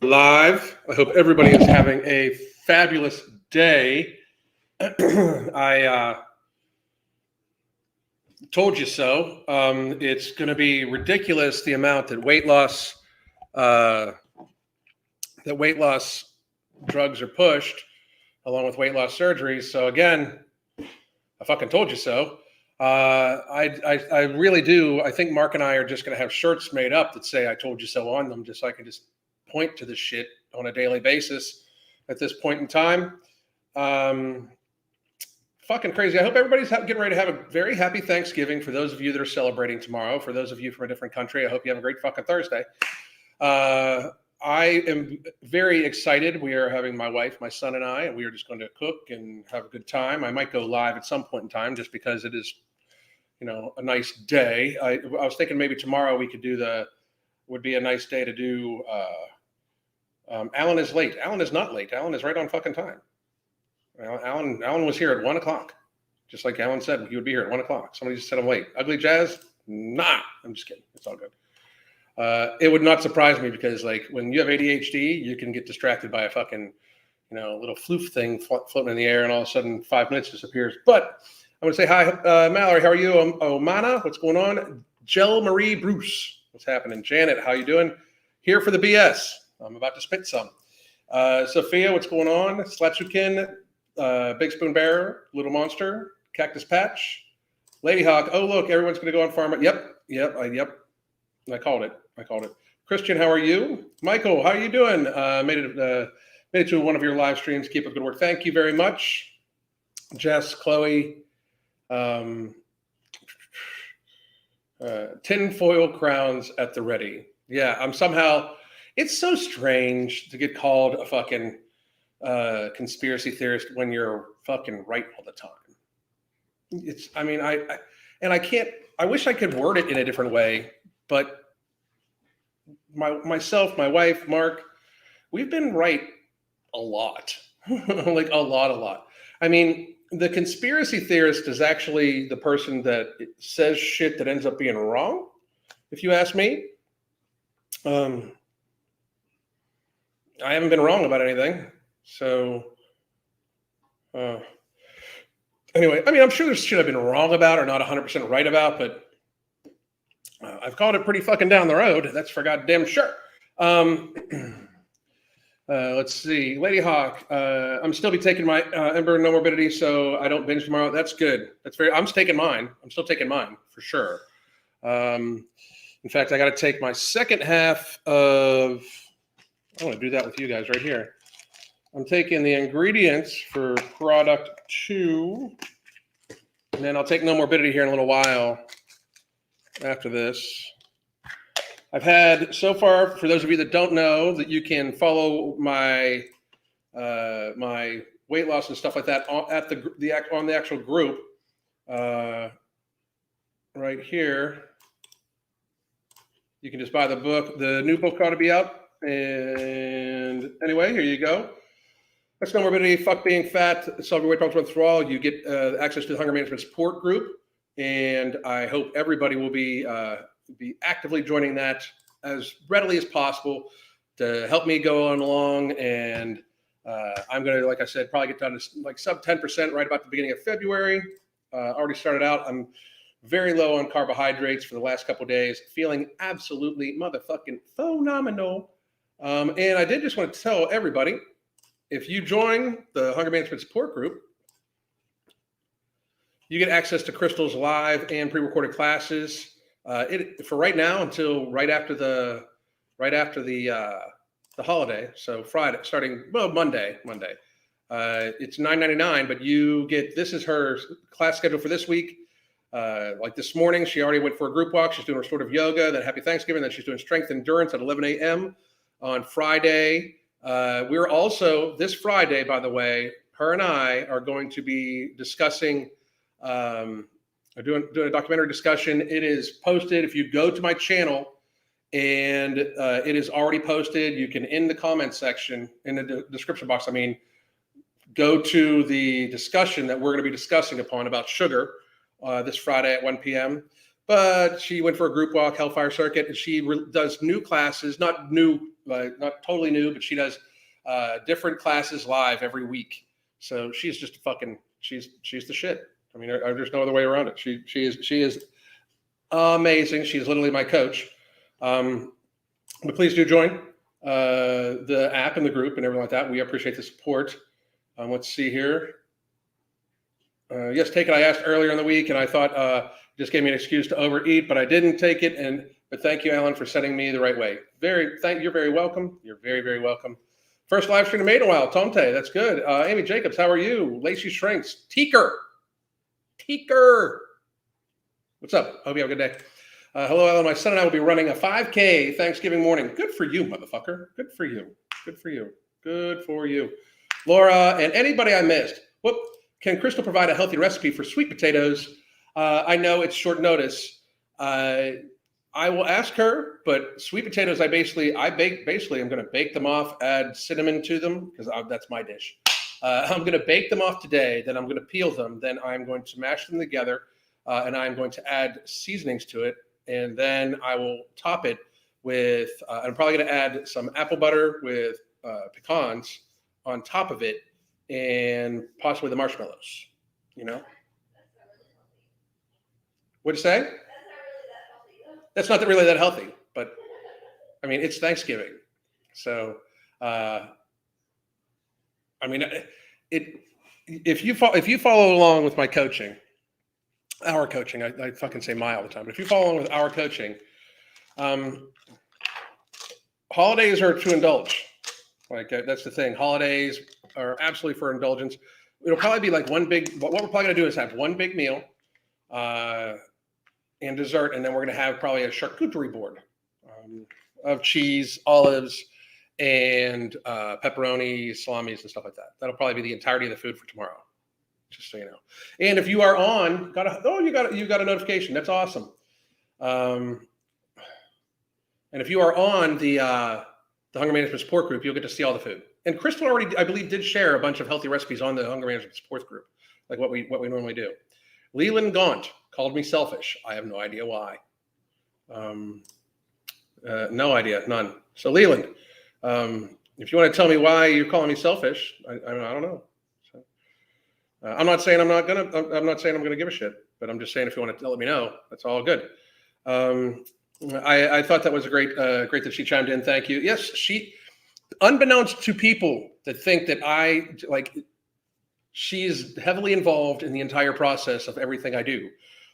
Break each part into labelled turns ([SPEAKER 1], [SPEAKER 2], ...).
[SPEAKER 1] Live. I hope everybody is having a fabulous day. I told you so. It's going to be ridiculous the amount that weight loss drugs are pushed, along with weight loss surgeries. So again, I fucking told you so. I really do. I think Mark and I are just going to have shirts made up that say "I told you so" on them, just so I can just point to this shit on a daily basis at this point in time. Fucking crazy. I hope everybody's getting ready to have a very happy Thanksgiving. For those of you that are celebrating tomorrow, for those of you from a different country, I hope you have a great fucking Thursday. I am very excited. We are having my wife, my son, and I, and we are just going to cook and have a good time. I might go live at some point in time just because it is, a nice day. I was thinking maybe tomorrow we could would be a nice day to do. Alan is late. Alan is not late. Alan is right on fucking time. Alan was here at 1:00, just like Alan said he would be here at 1:00. Somebody just said I'm late. Ugly Jazz? Nah, I'm just kidding. It's all good. It would not surprise me because, like, when you have ADHD, you can get distracted by a fucking, little floof thing floating in the air, and all of a sudden 5 minutes disappears. But I'm going to say hi, Mallory. How are you? Omana, what's going on? Jell Marie Bruce, what's happening? Janet, how you doing? Here for the BS. I'm about to spit some. Sophia, what's going on? Slatsukin, Big Spoon Bear, Little Monster, Cactus Patch, Lady Hawk. Oh, look, everyone's going to go on farm. Yep. I called it. Christian, how are you? Michael, how are you doing? Made it to one of your live streams. Keep up good work. Thank you very much. Jess, Chloe, tinfoil crowns at the ready. Yeah, it's so strange to get called a fucking conspiracy theorist when you're fucking right all the time. I wish I could word it in a different way, but myself, my wife, Mark, we've been right a lot, like a lot. I mean, the conspiracy theorist is actually the person that says shit that ends up being wrong, if you ask me. I haven't been wrong about anything. So, anyway, I mean, I'm sure there's shit I've been wrong about or not 100% right about, but I've called it pretty fucking down the road. That's for goddamn sure. Let's see. Lady Hawk, I'm still be taking my Ember No Morbidity, so I don't binge tomorrow. That's good. I'm taking mine. I'm still taking mine for sure. In fact, I got to take my second half of. I want to do that with you guys right here. I'm taking the ingredients for product 2, and then I'll take No Morbidity here in a little while after this. I've had so far, for those of you that don't know, that you can follow my my weight loss and stuff like that on the actual group right here. You can just buy the book. The new book ought to be out. And anyway, here you go. That's No Morbidity, Fuck Being Fat, Solve Your Weight Problems Once for All. You get access to the Hunger Management Support Group, and I hope everybody will be actively joining that as readily as possible to help me go on along. And I'm going to, like I said, probably get down to like sub 10% right about the beginning of February. Already started out. I'm very low on carbohydrates for the last couple of days, feeling absolutely motherfucking phenomenal. And I did just want to tell everybody, if you join the Hunger Management Support Group, you get access to Crystal's live and pre-recorded classes. For right now until right after the holiday. So Friday, starting Monday. It's $9.99, but you get. This is her class schedule for this week. Like this morning, she already went for a group walk. She's doing restorative yoga. Then Happy Thanksgiving. Then she's doing strength endurance at 11 a.m. on Friday. We're also this Friday, by the way. Her and I are going to be discussing. Doing a documentary discussion. It is posted. If you go to my channel, and it is already posted, you can in the comment section, in the description box. Go to the discussion that we're going to be discussing upon about sugar this Friday at 1 p.m. But she went for a group walk, Hellfire Circuit, and she does new classes, not new not totally new, but she does different classes live every week. So she's just she's the shit. I mean, there's no other way around it. She is amazing. She's literally my coach. But please do join the app and the group and everything like that. We appreciate the support. Let's see here. Yes, take it. I asked earlier in the week, and I thought just gave me an excuse to overeat, but I didn't take it. But thank you, Alan, for setting me the right way. You're very welcome. You're very, very welcome. First live stream made in a while. Tomte, that's good. Amy Jacobs, how are you? Lacey Shrinks. Teaker. What's up? Hope you have a good day. Hello, Alan. My son and I will be running a 5K Thanksgiving morning. Good for you, motherfucker. Good for you. Good for you. Good for you. Laura and anybody I missed. Whoop. Can Crystal provide a healthy recipe for sweet potatoes? I know it's short notice. I will ask her, but sweet potatoes, I'm going to bake them off, add cinnamon to them, because that's my dish. I'm going to bake them off today, then I'm going to peel them, then I'm going to mash them together, and I'm going to add seasonings to it, and then I will top it with, I'm probably going to add some apple butter with pecans on top of it, and possibly the marshmallows, What'd you say? That's not really that healthy, but I mean, it's Thanksgiving. So, if you follow along with my coaching, our coaching, I fucking say my all the time, but if you follow along with our coaching, holidays are to indulge. That's the thing. Holidays are absolutely for indulgence. It'll probably be like what we're probably going to do is have one big meal, and dessert, and then we're going to have probably a charcuterie board of cheese, olives, and pepperoni, salamis, and stuff like that. That'll probably be the entirety of the food for tomorrow, just so you know. And if you are on, you got a notification. That's awesome. And if you are on the Hunger Management Support Group, you'll get to see all the food. And Crystal already, I believe, did share a bunch of healthy recipes on the Hunger Management Support Group, like what we normally do. Leland Gaunt called me selfish. I have no idea why. No idea, none. So Leland, if you want to tell me why you're calling me selfish, I don't know. So, I'm not saying I'm gonna give a shit, but I'm just saying if you want to let me know, that's all good. I thought that was great that she chimed in. Thank you. Yes, unbeknownst to people that think that she's heavily involved in the entire process of everything I do.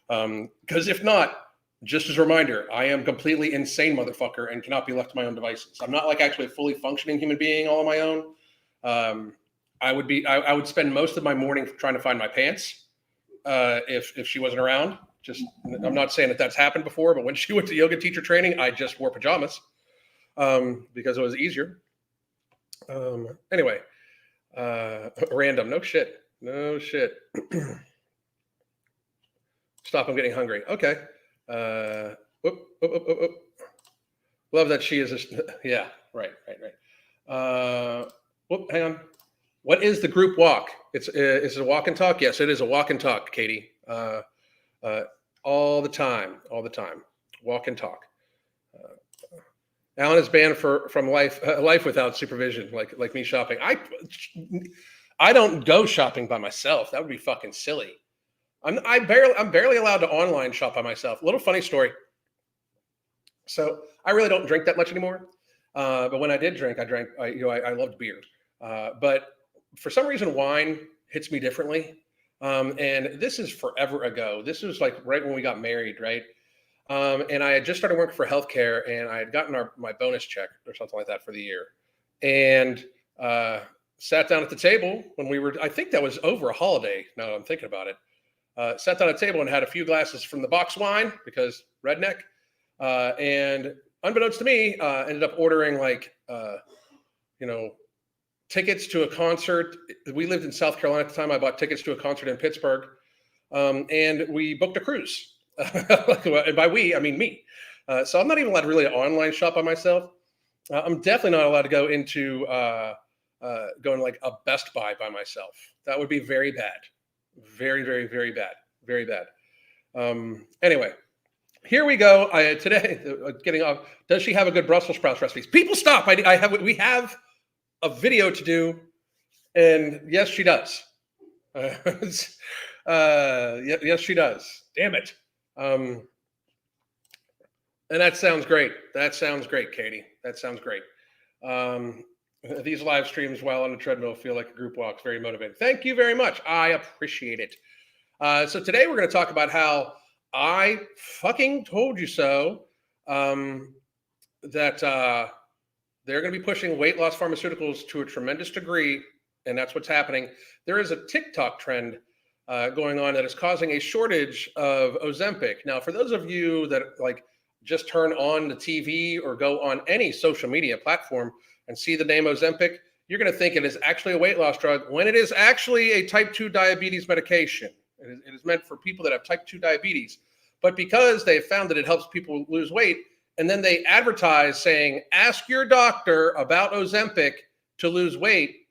[SPEAKER 1] Because if not, just as a reminder, I am completely insane motherfucker and cannot be left to my own devices. I'm not actually a fully functioning human being all on my own. I would spend most of my morning trying to find my pants if she wasn't around. I'm not saying that that's happened before, but when she went to yoga teacher training, I just wore pajamas because it was easier. Anyway, random, no shit. Stop, I'm getting hungry. Okay. Whoop. Love that she is yeah, right. Whoop, hang on. What is the group walk? Is it a walk and talk? Yes, it is a walk and talk, Katie. All the time. Walk and talk. Alan is banned from life without supervision, like me shopping. I don't go shopping by myself. That would be fucking silly. I'm barely allowed to online shop by myself. A little funny story. So I really don't drink that much anymore. But when I did drink, I loved beer. But for some reason, wine hits me differently. And this is forever ago. This was right when we got married, right? And I had just started working for healthcare, and I had gotten my bonus check or something like that for the year, and sat down at the table when I think that was over a holiday. Now that I'm thinking about it. Sat down at the table and had a few glasses from the box wine because redneck, and unbeknownst to me, ended up ordering tickets to a concert. We lived in South Carolina at the time. I bought tickets to a concert in Pittsburgh, and we booked a cruise. And by we, I mean me. So I'm not even allowed to really online shop by myself. I'm definitely not allowed to go into going a Best Buy by myself. That would be very bad. Very, very, very bad. Very bad. Anyway, Here we go. Today, getting off. Does she have a good Brussels sprouts recipes? People, stop! We have a video to do, and yes, she does. Yes, she does. Damn it. And that sounds great. That sounds great, Katie. That sounds great. These live streams while on the treadmill feel like a group walk. It's very motivating. Thank you very much. I appreciate it. So today we're going to talk about how I fucking told you so. That they're going to be pushing weight loss pharmaceuticals to a tremendous degree, and that's what's happening. There is a TikTok trend going on that is causing a shortage of Ozempic. Now, for those of you that like just turn on the TV or go on any social media platform and see the name Ozempic, you're going to think it is actually a weight loss drug when it is actually a type 2 diabetes medication. It is meant for people that have type 2 diabetes. But because they found that it helps people lose weight, and then they advertise saying, ask your doctor about Ozempic to lose weight.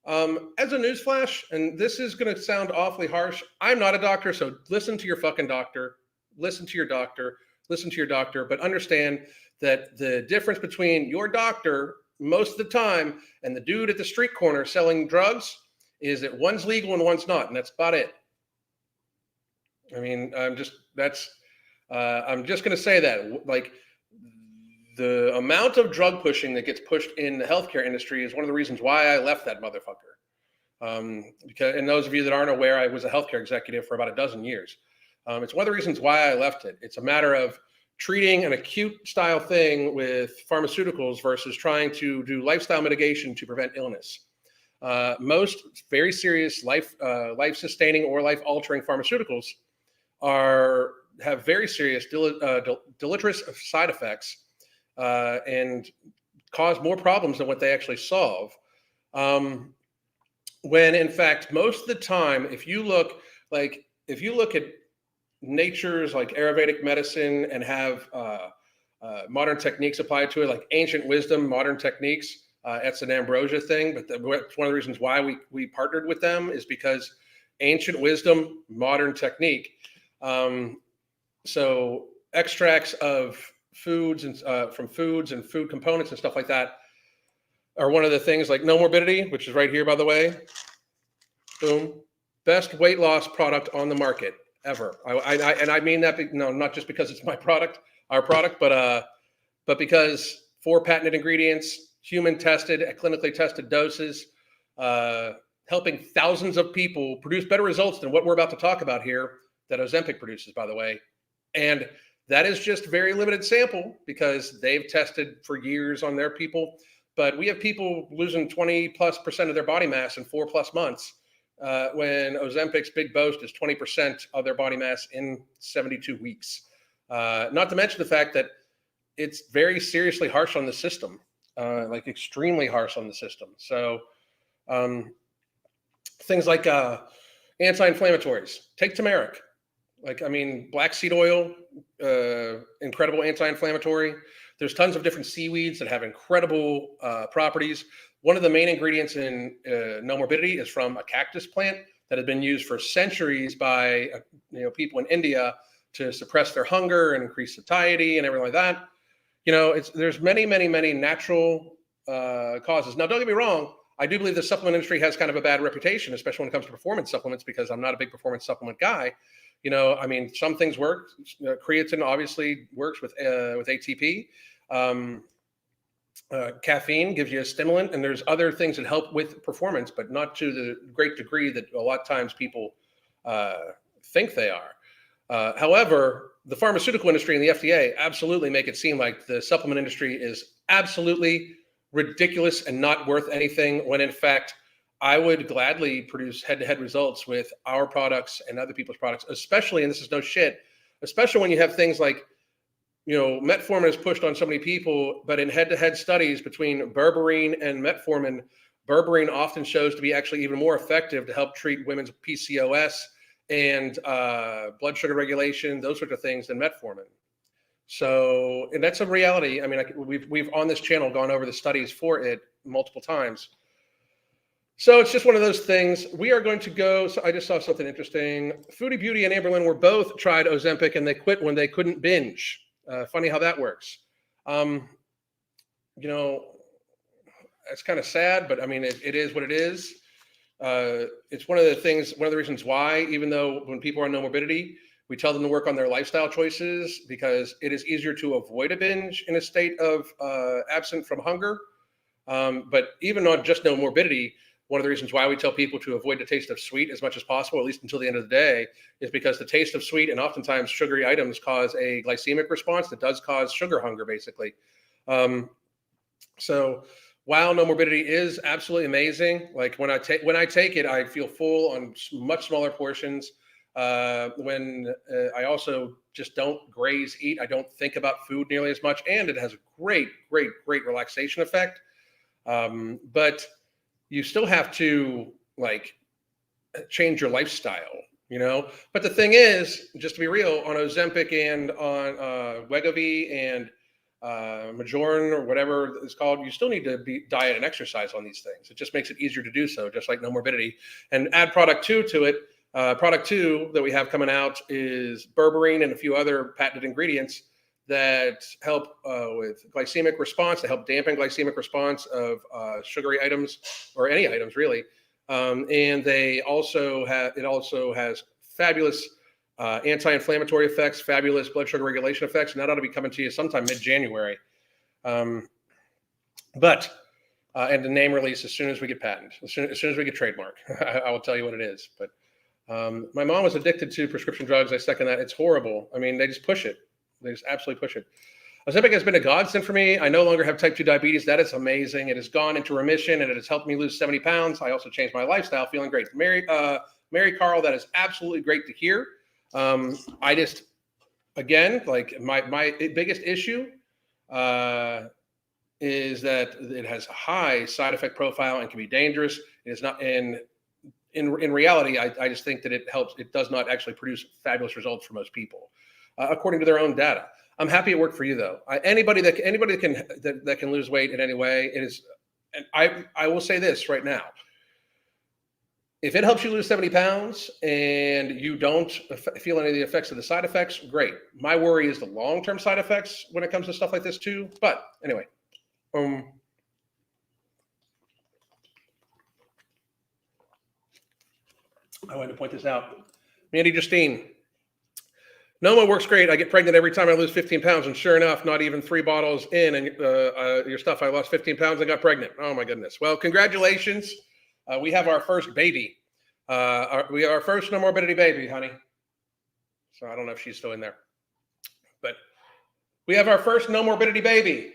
[SPEAKER 1] As a newsflash, and this is going to sound awfully harsh, I'm not a doctor, so listen to your fucking doctor. Listen to your doctor. Listen to your doctor. But understand that the difference between your doctor most of the time and the dude at the street corner selling drugs is that one's legal and one's not, and that's about it. I mean, I'm just going to say that, like, the amount of drug pushing that gets pushed in the healthcare industry is one of the reasons why I left that motherfucker. Because, and those of you that aren't aware, I was a healthcare executive for about a dozen years. It's one of the reasons why I left it. It's a matter of treating an acute style thing with pharmaceuticals versus trying to do lifestyle mitigation to prevent illness. Most very serious life-sustaining or life-altering pharmaceuticals have very serious deleterious side effects and cause more problems than what they actually solve. When in fact, most of the time, if you look at nature's like Ayurvedic medicine and have modern techniques applied to it, like ancient wisdom, modern techniques, it's an ambrosia thing. But it's one of the reasons why we partnered with them is because ancient wisdom, modern technique. So extracts of foods and from foods and food components and stuff like that are one of the things, like No Morbidity, which is right here, by the way. Boom. Best weight loss product on the market ever. I mean that, not just because it's my product, our product, but because 4 patented ingredients, human tested at clinically tested doses, helping thousands of people produce better results than what we're about to talk about here that Ozempic produces, by the way. And that is just very limited sample because they've tested for years on their people. But we have people losing 20+% of their body mass in 4+ months when Ozempic's big boast is 20% of their body mass in 72 weeks. Not to mention the fact that it's very seriously harsh on the system, like extremely harsh on the system. So things like anti-inflammatories, take turmeric. Like, I mean, black seed oil, incredible anti-inflammatory. There's tons of different seaweeds that have incredible properties. One of the main ingredients in No Morbidity is from a cactus plant that had been used for centuries by people in India to suppress their hunger and increase satiety and everything like that. There's many, many, many natural causes. Now, don't get me wrong. I do believe the supplement industry has kind of a bad reputation, especially when it comes to performance supplements, because I'm not a big performance supplement guy. I mean, some things work. Creatine obviously works with ATP. Caffeine gives you a stimulant, and there's other things that help with performance, but not to the great degree that a lot of times people think they are. However, the pharmaceutical industry and the FDA absolutely make it seem like the supplement industry is absolutely ridiculous and not worth anything, when in fact, I would gladly produce head-to-head results with our products and other people's products, especially, and this is no shit, especially when you have things like, metformin is pushed on so many people, but in head-to-head studies between berberine and metformin, berberine often shows to be actually even more effective to help treat women's PCOS and blood sugar regulation, those sorts of things, than metformin. So, and that's a reality. I mean, we've on this channel gone over the studies for it multiple times. So it's just one of those things. We are going to go. So I just saw something interesting. Foodie Beauty and Amberlynn were both tried Ozempic and they quit when they couldn't binge. Funny how that works. Um, you know, it's kind of sad, but I mean, it is what it is. It's one of the things, one of the reasons why, even though when people are on no morbidity, we tell them to work on their lifestyle choices because it is easier to avoid a binge in a state of absent from hunger. But even on just no morbidity, one of the reasons why we tell people to avoid the taste of sweet as much as possible, at least until the end of the day, is because the taste of sweet and oftentimes sugary items cause a glycemic response that does cause sugar hunger, basically. So while no morbidity is absolutely amazing, like when I take it, I feel full on much smaller portions. When I also just don't graze eat, I don't think about food nearly as much, and it has a great relaxation effect. But you still have to like change your lifestyle, you know. But the thing is, just to be real, on Ozempic and on Wegovy and Majoran or whatever it's called, you still need to be diet and exercise on these things. It just makes it easier to do so, just like no morbidity. And add product 2 to it. Product 2 that we have coming out is berberine and a few other patented ingredients that help with glycemic response, to help dampen glycemic response of sugary items or any items really. And it also has fabulous anti-inflammatory effects, fabulous blood sugar regulation effects, and that ought to be coming to you sometime mid-January. And the name release as soon as we get patent, as soon as we get trademark, I will tell you what it is. But my mom was addicted to prescription drugs. I second that. It's horrible. I mean, they just push it. They just absolutely push it. Ozempic has been a godsend for me. I no longer have type 2 diabetes. That is amazing. It has gone into remission and it has helped me lose 70 pounds. I also changed my lifestyle, feeling great. Mary Carl, that is absolutely great to hear. I just, again, like my biggest issue is that it has a high side effect profile and can be dangerous. It is not in reality. I just think that it does not actually produce fabulous results for most people. According to their own data. I'm happy it worked for you though. Anybody that can lose weight in any way, it is. And I will say this right now: if it helps you lose 70 pounds and you don't feel any of the effects of the side effects, great. My worry is the long-term side effects when it comes to stuff like this too. But anyway, I wanted to point this out. Mandy Justine. Noma works great. I get pregnant every time I lose 15 pounds. And sure enough, not even 3 bottles in and your stuff, I lost 15 pounds and got pregnant. Oh, my goodness. Well, congratulations. We have our first baby. We have our first no morbidity baby, honey. So I don't know if she's still in there. But we have our first no morbidity baby.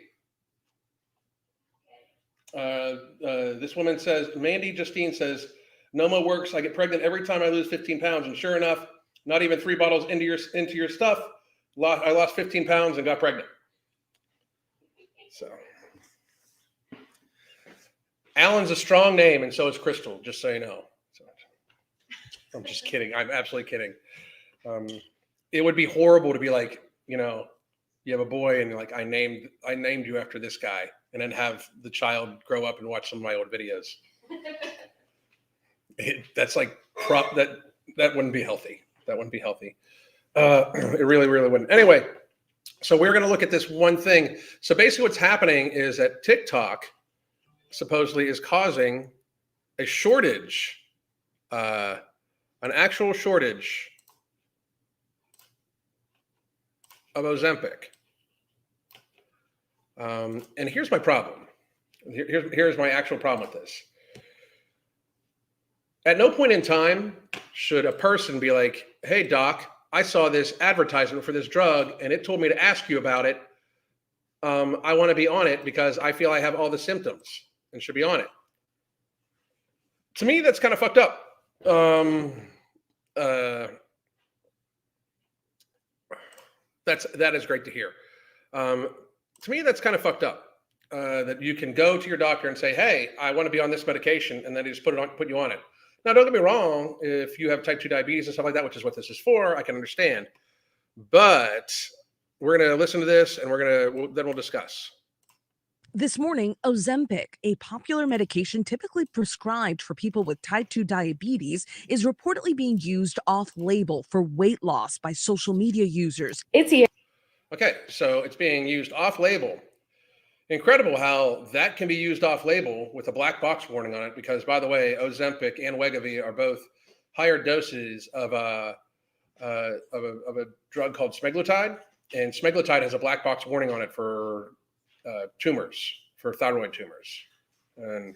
[SPEAKER 1] This woman says, Mandy Justine says, Noma works. I get pregnant every time I lose 15 pounds. And sure enough, not even 3 bottles into your stuff, I lost 15 pounds and got pregnant. So, Alan's a strong name, and so is Crystal. Just so you know. So, I'm just kidding. I'm absolutely kidding. It would be horrible to be like, you know, you have a boy and you're like, I named you after this guy, and then have the child grow up and watch some of my old videos. That's like that wouldn't be healthy. That wouldn't be healthy. It really wouldn't. Anyway, so we're going to look at this one thing. So basically what's happening is that TikTok supposedly is causing a shortage, an actual shortage of Ozempic. And here's my problem. Here's my actual problem with this. At no point in time should a person be like, hey, doc, I saw this advertisement for this drug and it told me to ask you about it. I want to be on it because I feel I have all the symptoms and should be on it. To me, that's kind of fucked up. That is great to hear. To me, that's kind of fucked up. That you can go to your doctor and say, hey, I want to be on this medication, and then they just put you on it. Now, don't get me wrong. If you have type 2 diabetes and stuff like that, which is what this is for, I can understand. But we're going to listen to this, and then we'll discuss.
[SPEAKER 2] This morning, Ozempic, a popular medication typically prescribed for people with type 2 diabetes, is reportedly being used off-label for weight loss by social media users.
[SPEAKER 1] Okay, so it's being used off-label. Incredible how that can be used off-label with a black box warning on it, because, by the way, Ozempic and Wegovy are both higher doses of a drug called semaglutide, and semaglutide has a black box warning on it for tumors, for thyroid tumors. And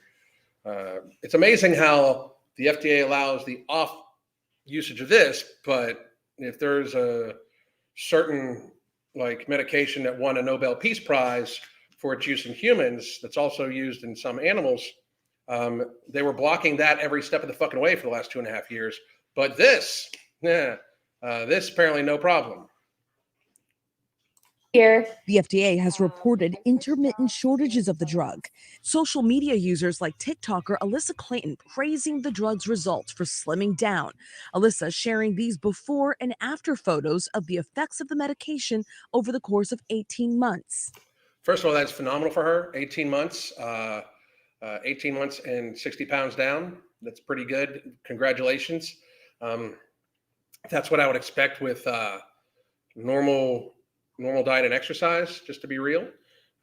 [SPEAKER 1] it's amazing how the FDA allows the off usage of this, but if there's a certain like medication that won a Nobel Peace Prize for its use in humans that's also used in some animals, they were blocking that every step of the fucking way for the last 2.5 years. But this, this apparently no problem.
[SPEAKER 2] The FDA has reported intermittent shortages of the drug. Social media users like TikToker Alyssa Clayton praising the drug's results for slimming down. Alyssa sharing these before and after photos of the effects of the medication over the course of 18 months.
[SPEAKER 1] First of all, that's phenomenal for her. 18 months, 18 months and 60 pounds down. That's pretty good. Congratulations. That's what I would expect with normal diet and exercise, just to be real,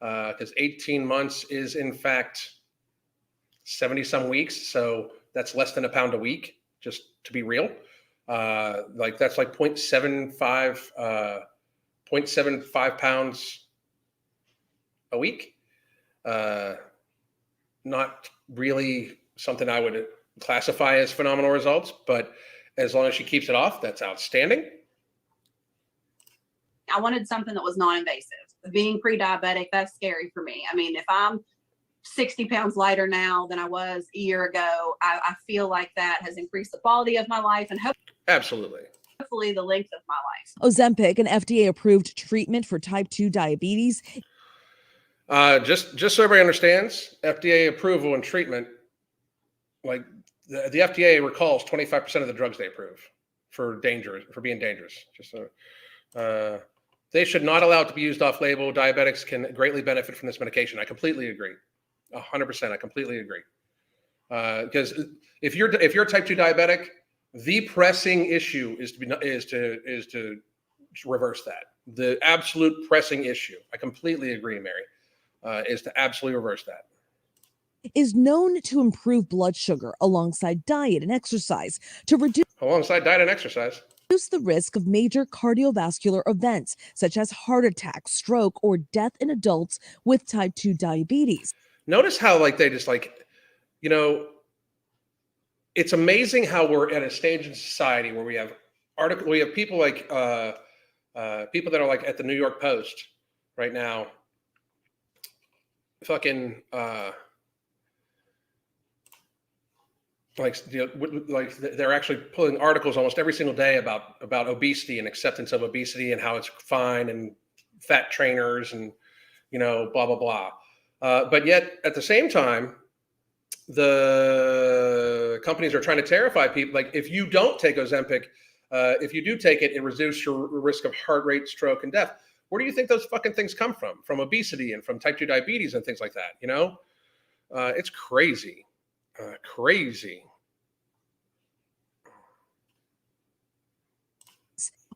[SPEAKER 1] because 18 months is in fact 70 some weeks. So that's less than a pound a week, just to be real. Like that's like 0.75 pounds a week. Not really something I would classify as phenomenal results, but as long as she keeps it off, that's outstanding.
[SPEAKER 3] I wanted something that was non-invasive. Being pre-diabetic, that's scary for me. I mean, if I'm 60 pounds lighter now than I was a year ago, I feel like that has increased the quality of my life and
[SPEAKER 1] absolutely
[SPEAKER 3] hopefully the length of my life.
[SPEAKER 2] Ozempic, an FDA-approved treatment for type 2 diabetes.
[SPEAKER 1] Just so everybody understands, FDA approval and treatment, like the FDA recalls 25% of the drugs they approve for being dangerous. Just so. They should not allow it to be used off-label. Diabetics can greatly benefit from this medication. I completely agree, 100%. I completely agree. Because if you're type 2 diabetic, the pressing issue is to reverse that. The absolute pressing issue. I completely agree, Mary. Is to absolutely reverse that.
[SPEAKER 2] Is known to improve blood sugar alongside diet and exercise to reduce the risk of major cardiovascular events such as heart attack, stroke, or death in adults with type 2 diabetes.
[SPEAKER 1] Notice how they just it's amazing how we're at a stage in society where we have people like people that are like at the New York Post right now, fucking they're actually pulling articles almost every single day about obesity and acceptance of obesity and how it's fine and fat trainers and blah blah blah. But yet at the same time, the companies are trying to terrify people. Like if you don't take Ozempic, if you do take it, it reduces your risk of heart rate, stroke, and death. Where do you think those fucking things come from? From obesity and from type 2 diabetes and things like that. It's crazy. Crazy.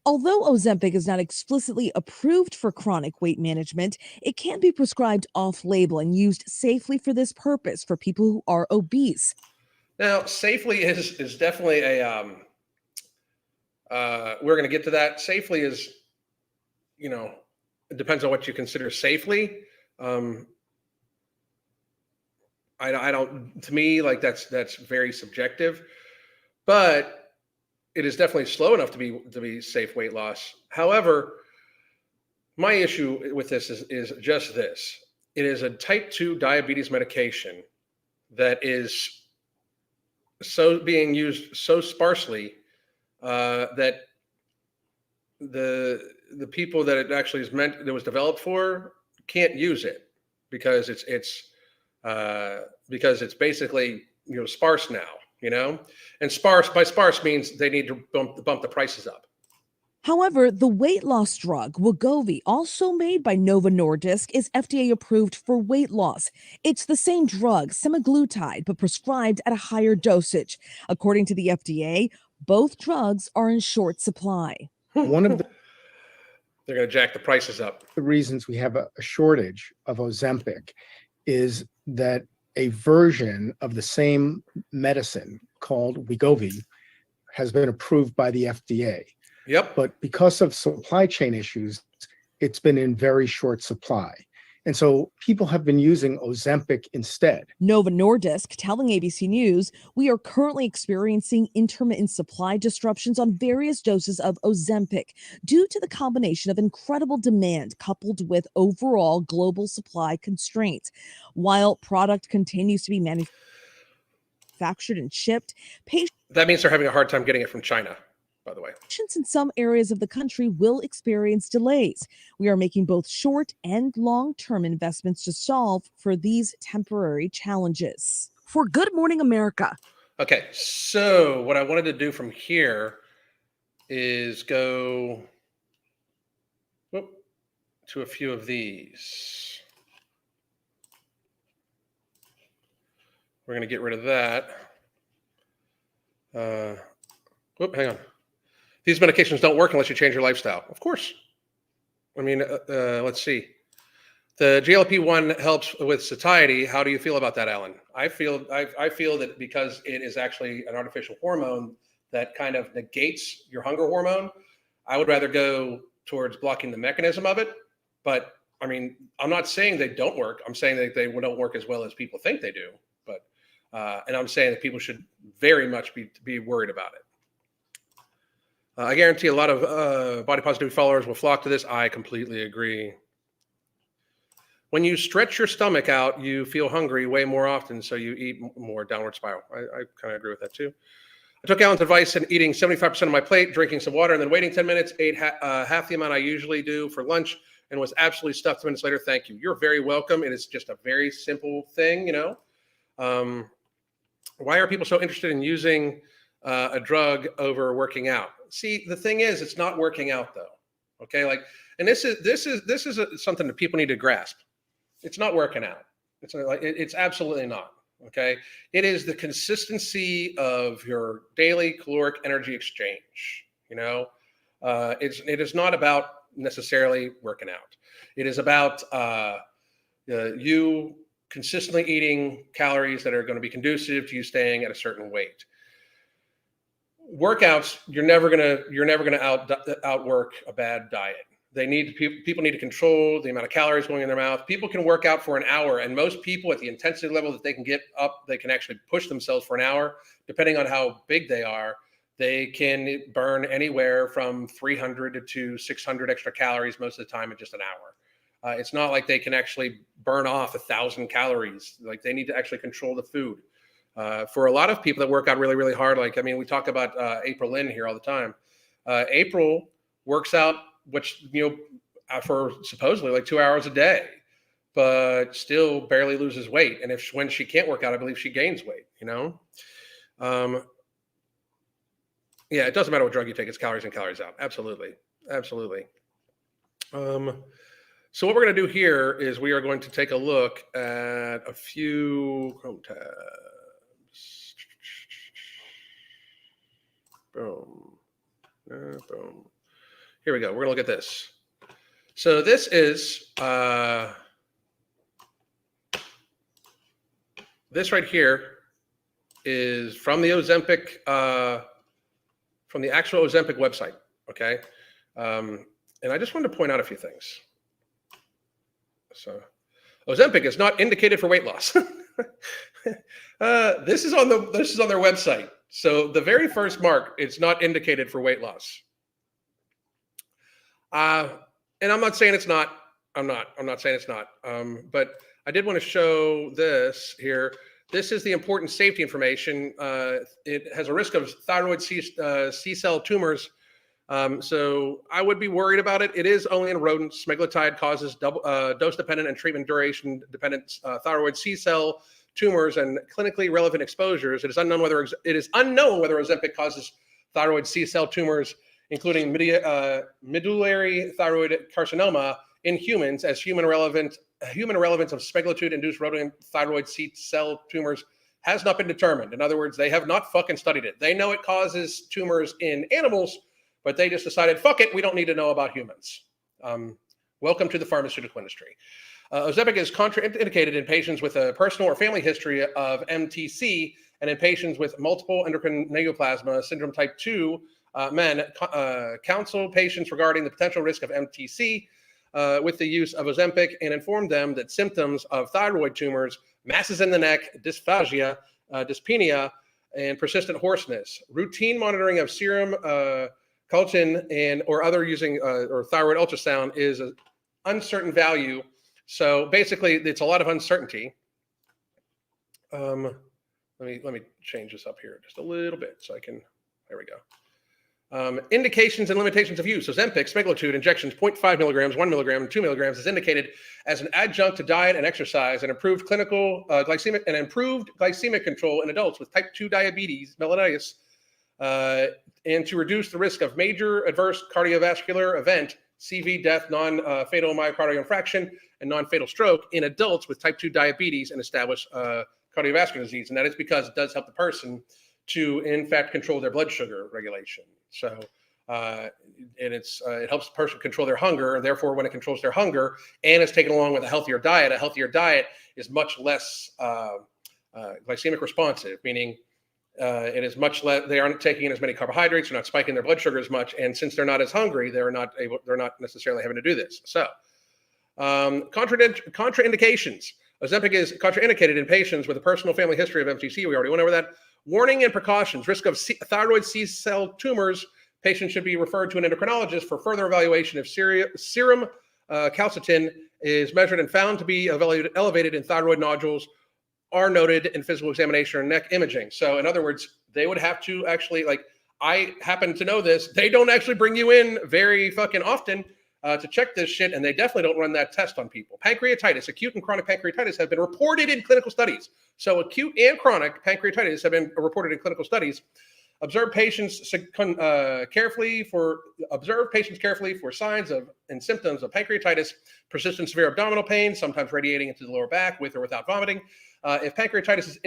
[SPEAKER 2] Although Ozempic is not explicitly approved for chronic weight management, it can be prescribed off-label and used safely for this purpose for people who are obese.
[SPEAKER 1] Now, safely is definitely a we're going to get to that. Safely is, it depends on what you consider safely. I don't, to me, like that's very subjective, but it is definitely slow enough to be safe weight loss. However, my issue with this is just this. It is a type 2 diabetes medication that is being used so sparsely that the people that it actually was developed for can't use it because it's basically sparse now, and sparse means they need to bump the prices up.
[SPEAKER 2] However, the weight loss drug Wegovy, also made by Novo Nordisk, is FDA approved for weight loss. It's the same drug, semaglutide, but prescribed at a higher dosage. According to the FDA, both drugs are in short supply.
[SPEAKER 4] One of the
[SPEAKER 1] They're going to jack the prices up.
[SPEAKER 4] reasons we have a shortage of Ozempic is that a version of the same medicine called Wegovy has been approved by the FDA.
[SPEAKER 1] Yep.
[SPEAKER 4] But because of supply chain issues, it's been in very short supply. And so people have been using Ozempic instead.
[SPEAKER 2] Novo Nordisk telling ABC News, we are currently experiencing intermittent supply disruptions on various doses of Ozempic due to the combination of incredible demand coupled with overall global supply constraints. While product continues to be manufactured and shipped,
[SPEAKER 1] That means they're having a hard time getting it from China, by the way.
[SPEAKER 2] patients in some areas of the country will experience delays. We are making both short and long-term investments to solve for these temporary challenges. For Good Morning America.
[SPEAKER 1] Okay, so what I wanted to do from here is go to a few of these. We're going to get rid of that. Hang on. These medications don't work unless you change your lifestyle. Of course. I mean, let's see. The GLP-1 helps with satiety. How do you feel about that, Alan? I feel that because it is actually an artificial hormone that kind of negates your hunger hormone, I would rather go towards blocking the mechanism of it. But I mean, I'm not saying they don't work. I'm saying that they don't work as well as people think they do. But and I'm saying that people should very much be worried about it. I guarantee a lot of body positivity followers will flock to this. I completely agree. When you stretch your stomach out, you feel hungry way more often, so you eat more. Downward spiral. I kind of agree with that too. I took Alan's advice in eating 75% of my plate, drinking some water, and then waiting 10 minutes, ate half the amount I usually do for lunch, and was absolutely stuffed 2 minutes later. Thank you. You're very welcome. It is just a very simple thing, you know. Why are people so interested in using a drug over working out? See, the thing is, it's not working out though. Okay, like, and this is something that people need to grasp. It's not working out. It's absolutely not. Okay, it is the consistency of your daily caloric energy exchange. You know, it is not about necessarily working out. It is about you consistently eating calories that are going to be conducive to you staying at a certain weight. Workouts, you're never gonna outwork a bad diet. People need to control the amount of calories going in their mouth. People can work out for an hour, and most people at the intensity level that they can get up, they can actually push themselves for an hour. Depending on how big they are, they can burn anywhere from 300 to 600 extra calories most of the time in just an hour. It's not like they can actually burn off 1,000 calories. Like, they need to actually control the food. For a lot of people that work out really, really hard, like, I mean, we talk about April Lynn here all the time. April works out, which, you know, for supposedly like 2 hours a day, but still barely loses weight. And when she can't work out, I believe she gains weight, you know? Yeah, it doesn't matter what drug you take, it's calories in, calories out. Absolutely. Absolutely. So what we're going to do here is we are going to take a look at a few Chrome tabs. Boom. Boom. Here we go. We're going to look at this. So this is this right here is from the Ozempic, from the actual Ozempic website. Okay. And I just wanted to point out a few things. So Ozempic is not indicated for weight loss. This is on their website. So the very first mark, it's not indicated for weight loss. And I'm not saying it's not. I'm not saying it's not. But I did want to show this here. This is the important safety information. It has a risk of thyroid C-cell tumors. So I would be worried about it. It is only in rodents. Semaglutide causes dose-dependent and treatment-duration-dependent thyroid C-cell tumors and clinically relevant exposures. It is unknown whether Ozempic causes thyroid C-cell tumors including medullary thyroid carcinoma in humans, as human relevance of speculatude-induced rodent thyroid cell tumors has not been determined. In other words, they have not fucking studied it. They know it causes tumors in animals, but they just decided, fuck it, we don't need to know about humans. Welcome to the pharmaceutical industry. Ozempic is contraindicated in patients with a personal or family history of MTC and in patients with multiple endocrine neoplasma syndrome type 2. Men counsel patients regarding the potential risk of MTC with the use of Ozempic and inform them that symptoms of thyroid tumors, masses in the neck, dysphagia, dyspnea, and persistent hoarseness. Routine monitoring of serum collagen and or other using or thyroid ultrasound is an uncertain value. So basically, it's a lot of uncertainty. Let me change this up here just a little bit so I can. There we go. Indications and limitations of use. Ozempic, semaglutide injections, 0.5 milligrams, 1 milligram, and 2 milligrams is indicated as an adjunct to diet and exercise and improved glycemic control in adults with type 2 diabetes mellitus, and to reduce the risk of major adverse cardiovascular event, CV, death, non-fatal myocardial infarction, and non-fatal stroke in adults with type 2 diabetes and established cardiovascular disease. And that is because it does help the person to, in fact, control their blood sugar regulation. So, and it helps the person control their hunger. And therefore, when it controls their hunger and is taken along with a healthier diet is much less glycemic responsive, meaning it is much less, they aren't taking in as many carbohydrates, they're not spiking their blood sugar as much. And since they're not as hungry, they're not necessarily having to do this. So, contraindications. Ozempic is contraindicated in patients with a personal family history of MTC. We already went over that. Warning and precautions. Risk of thyroid C-cell tumors. Patients should be referred to an endocrinologist for further evaluation if serum calciton is measured and found to be elevated in thyroid nodules are noted in physical examination or neck imaging. So in other words, they would have to actually, like, I happen to know this, they don't actually bring you in very fucking often to check this shit, and they definitely don't run that test on people. Pancreatitis, acute and chronic pancreatitis have been reported in clinical studies. So acute and chronic pancreatitis have been reported in clinical studies. Observe patients carefully for signs of and symptoms of pancreatitis, persistent severe abdominal pain, sometimes radiating into the lower back with or without vomiting. If pancreatitis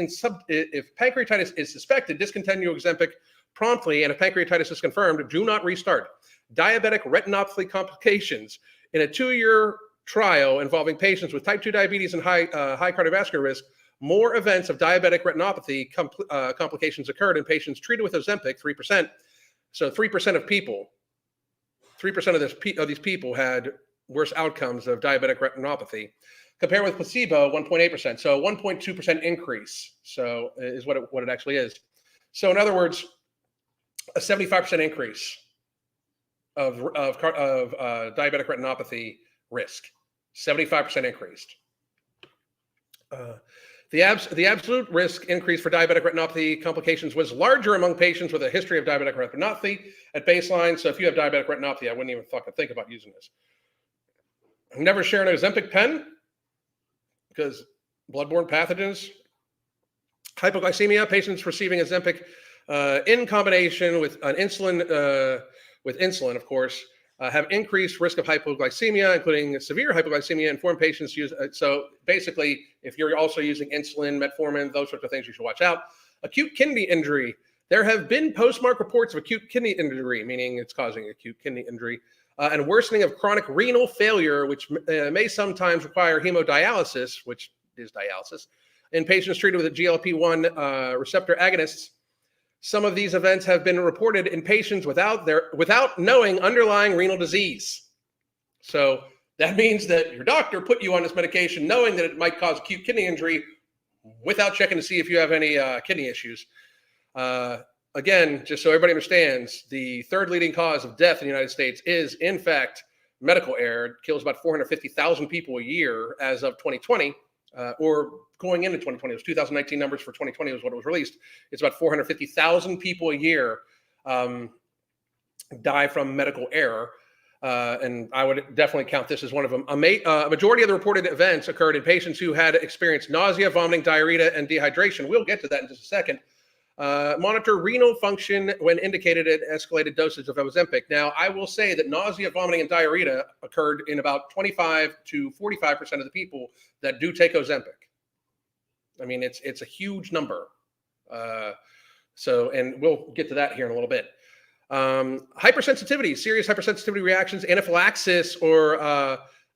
[SPEAKER 1] is suspected, discontinue Ozempic promptly, and if pancreatitis is confirmed, do not restart. Diabetic retinopathy complications. In a 2-year trial involving patients with type 2 diabetes and high cardiovascular risk, more events of diabetic retinopathy complications occurred in patients treated with Ozempic, 3%. So 3% of people, 3% of these people had worse outcomes of diabetic retinopathy, compared with placebo, 1.8%. So 1.2% increase. So is what it actually is. So in other words, a 75% increase of diabetic retinopathy risk, 75% increased. The absolute risk increase for diabetic retinopathy complications was larger among patients with a history of diabetic retinopathy at baseline. So if you have diabetic retinopathy, I wouldn't even fucking think about using this. Never share an Ozempic pen because bloodborne pathogens. Hypoglycemia, patients receiving Ozempic in combination with an insulin, of course, have increased risk of hypoglycemia, including severe hypoglycemia. Informed patients use. So basically, if you're also using insulin, metformin, those sorts of things, you should watch out. Acute kidney injury. There have been postmark reports of acute kidney injury, meaning it's causing acute kidney injury, and worsening of chronic renal failure, which may sometimes require hemodialysis, which is dialysis, in patients treated with a GLP-1 receptor agonists. Some of these events have been reported in patients without knowing underlying renal disease. So that means that your doctor put you on this medication knowing that it might cause acute kidney injury without checking to see if you have any kidney issues. Again, just so everybody understands, the third leading cause of death in the United States is, in fact, medical error. It kills about 450,000 people a year as of 2020. Or going into 2020, it was 2019 numbers for 2020 was what it was released. It's about 450,000 people a year die from medical error. And I would definitely count this as one of them. A majority of the reported events occurred in patients who had experienced nausea, vomiting, diarrhea, and dehydration. We'll get to that in just a second. Monitor renal function when indicated at escalated dosage of Ozempic. Now, I will say that nausea, vomiting, and diarrhea occurred in about 25 to 45% of the people that do take Ozempic. I mean, it's a huge number. And we'll get to that here in a little bit. Hypersensitivity, serious hypersensitivity reactions, anaphylaxis, or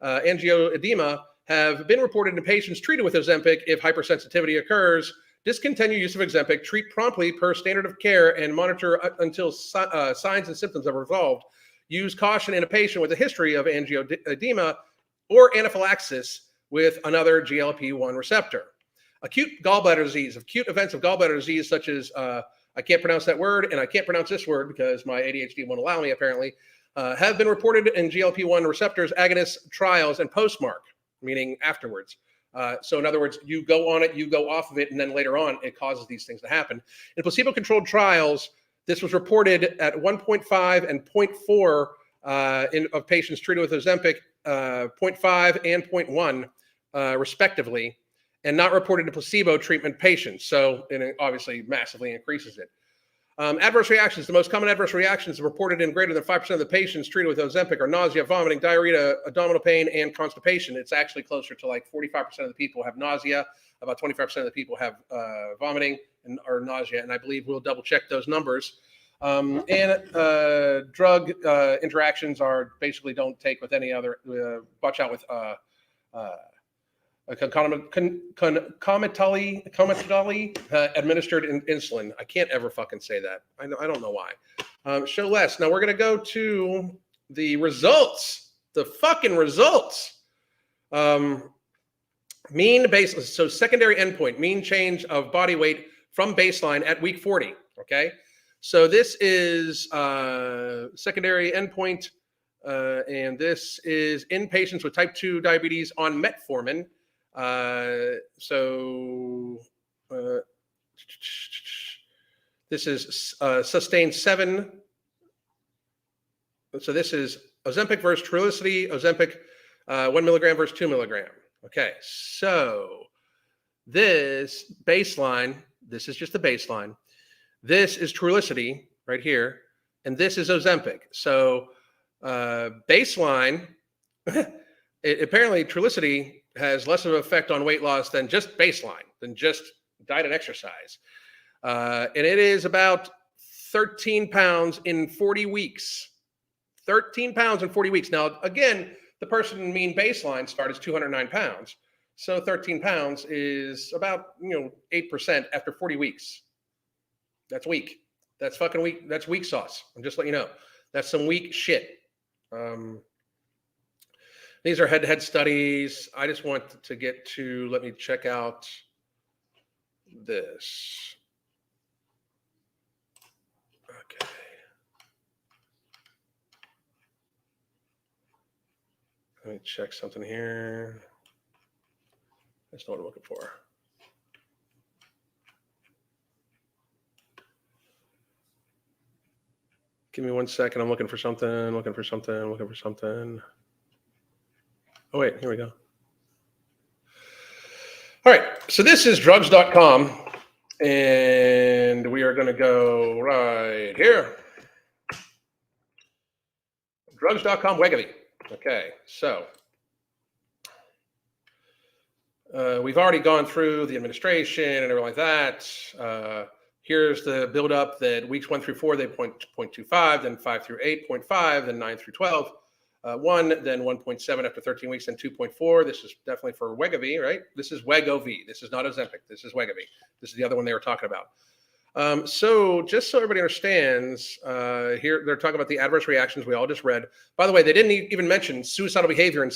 [SPEAKER 1] angioedema have been reported in patients treated with Ozempic. If hypersensitivity occurs, discontinue use of Ozempic, treat promptly per standard of care, and monitor until signs and symptoms are resolved. Use caution in a patient with a history of angioedema or anaphylaxis with another GLP-1 receptor. Acute gallbladder disease, acute events of gallbladder disease, such as, I can't pronounce that word, and I can't pronounce this word because my ADHD won't allow me, apparently, have been reported in GLP-1 receptors agonist trials and postmark, meaning afterwards. So in other words, you go on it, you go off of it, and then later on, it causes these things to happen. In placebo-controlled trials, this was reported at 1.5 and 0.4 of patients treated with Ozempic, 0.5 and 0.1, respectively, and not reported in placebo treatment patients. So it obviously massively increases it. Adverse reactions. The most common adverse reactions reported in greater than 5% of the patients treated with Ozempic are nausea, vomiting, diarrhea, abdominal pain, and constipation. It's actually closer to like 45% of the people have nausea, about 25% of the people have vomiting or nausea, and I believe we'll double check those numbers. Drug interactions are basically don't take with any other, watch out with concomitantly administered insulin. I can't ever fucking say that. I don't know why. Show less. Now we're going to go to the results. The fucking results. Mean base. So secondary endpoint, mean change of body weight from baseline at week 40. Okay. So this is secondary endpoint. And this is in patients with type 2 diabetes on metformin. This is sustained 7. So this is Ozempic versus Trulicity, Ozempic 1 milligram versus 2 milligram. Okay, so this baseline, this is just the baseline. This is Trulicity right here, and this is Ozempic. So baseline, apparently Trulicity has less of an effect on weight loss than just baseline, than just diet and exercise. And it is about 13 pounds in 40 weeks. 13 pounds in 40 weeks. Now, again, the person mean baseline start is 209 pounds. So 13 pounds is about, 8% after 40 weeks. That's weak. That's fucking weak. That's weak sauce. I'm just letting you know. That's some weak shit. These are head-to-head studies. I just want to get to, let me check out this. Okay. Let me check something here. That's not what I'm looking for. Give me 1 second. I'm looking for something. Oh, wait, here we go. All right, so this is drugs.com, and we are going to go right here. Drugs.com, Wegovy. Okay, so we've already gone through the administration and everything like that. Here's the build-up that weeks 1 through 4, they 0.25, then 5 through 8, 0.5, then 9 through 12. 1, then 1.7 after 13 weeks, then 2.4. This is definitely for Wegovy, right? This is Wegovy. This is not Ozempic. This is Wegovy. This is the other one they were talking about. So just so everybody understands, here they're talking about the adverse reactions we all just read. By the way, they didn't even mention suicidal behavior and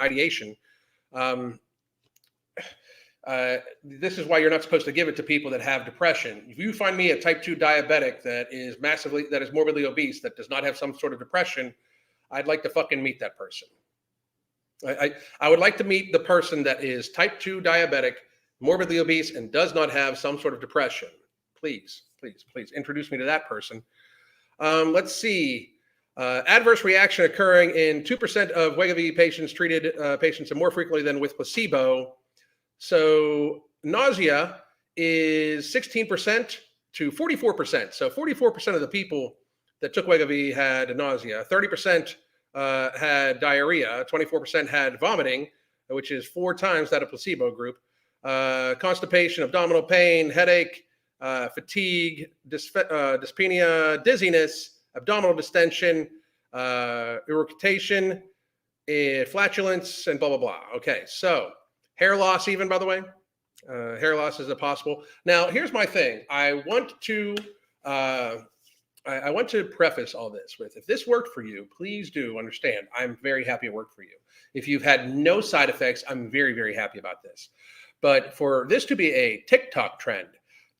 [SPEAKER 1] ideation. This is why you're not supposed to give it to people that have depression. If you find me a type 2 diabetic that is morbidly obese, that does not have some sort of depression, I'd like to fucking meet that person. I would like to meet the person that is type 2 diabetic, morbidly obese, and does not have some sort of depression. Please introduce me to that person. Let's see. Adverse reaction occurring in 2% of Wegovy patients treated patients and more frequently than with placebo. So nausea is 16% to 44%. So 44% of the people that took Wegovy had nausea, 30% had diarrhea, 24% had vomiting, which is 4 times that of placebo group, constipation, abdominal pain, headache, fatigue, dyspnea, dizziness, abdominal distension, irritation, flatulence, and blah, blah, blah. Okay, so hair loss even, by the way. Hair loss is possible. Now, here's my thing. I want to preface all this with, if this worked for you, please do understand, I'm very happy it worked for you. If you've had no side effects, I'm very, very happy about this. But for this to be a TikTok trend,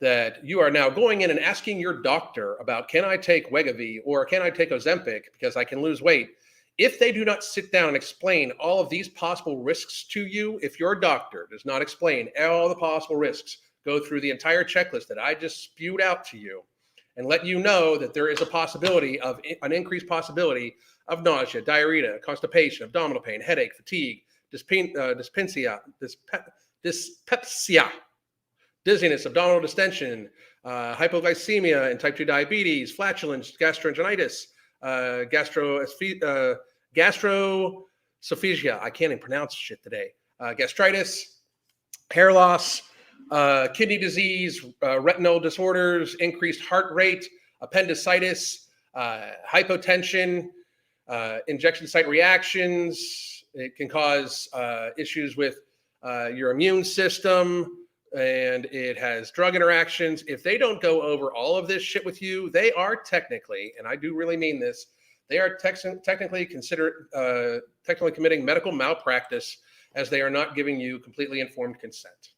[SPEAKER 1] that you are now going in and asking your doctor about, can I take Wegovy or can I take Ozempic because I can lose weight? If they do not sit down and explain all of these possible risks to you, if your doctor does not explain all the possible risks, go through the entire checklist that I just spewed out to you and let you know that there is a possibility of an increased possibility of nausea, diarrhea, constipation, abdominal pain, headache, fatigue, dyspepsia, dizziness, abdominal distension, hypoglycemia and type 2 diabetes, flatulence, gastroenteritis, gastroesophagia, I can't even pronounce shit today, gastritis, hair loss, kidney disease, retinal disorders, increased heart rate, appendicitis, hypotension, injection site reactions. It can cause issues with your immune system, and it has drug interactions. If they don't go over all of this shit with you, they are technically, and I do really mean this, they are technically committing medical malpractice, as they are not giving you completely informed consent.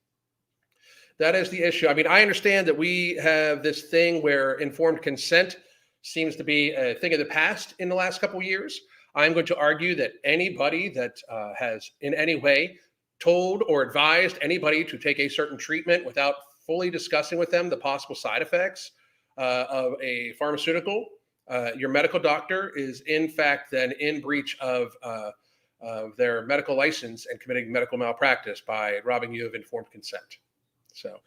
[SPEAKER 1] That is the issue. I mean, I understand that we have this thing where informed consent seems to be a thing of the past in the last couple of years. I'm going to argue that anybody that has in any way told or advised anybody to take a certain treatment without fully discussing with them the possible side effects of a pharmaceutical, your medical doctor is in fact then in breach of their medical license and committing medical malpractice by robbing you of informed consent. So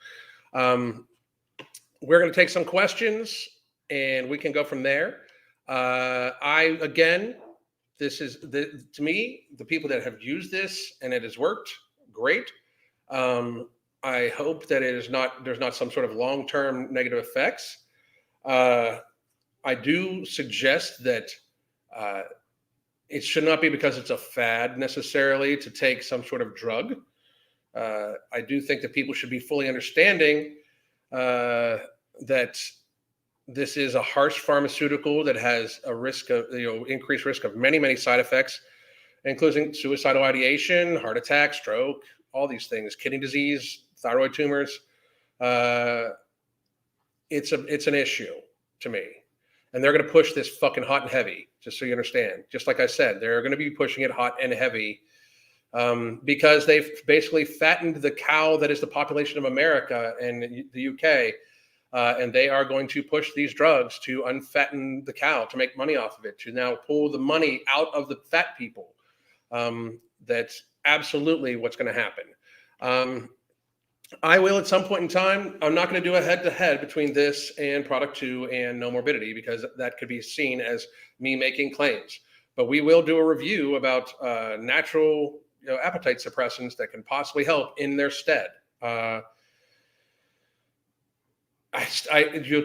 [SPEAKER 1] we're going to take some questions and we can go from there. This is to me, the people that have used this and it has worked great. I hope that there's not some sort of long-term negative effects. I do suggest that it should not be because it's a fad necessarily to take some sort of drug. I do think that people should be fully understanding that this is a harsh pharmaceutical that has a risk of, increased risk of many, many side effects, including suicidal ideation, heart attack, stroke, all these things, kidney disease, thyroid tumors. It's an issue to me. And they're going to push this fucking hot and heavy, just so you understand. Just like I said, they're going to be pushing it hot and heavy because they've basically fattened the cow that is the population of America and the UK. And they are going to push these drugs to unfatten the cow, to make money off of it, to now pull the money out of the fat people. That's absolutely what's going to happen. I will at some point in time, I'm not going to do a head-to-head between this and Product 2 and No Morbidity, because that could be seen as me making claims. But we will do a review about natural appetite suppressants that can possibly help in their stead. To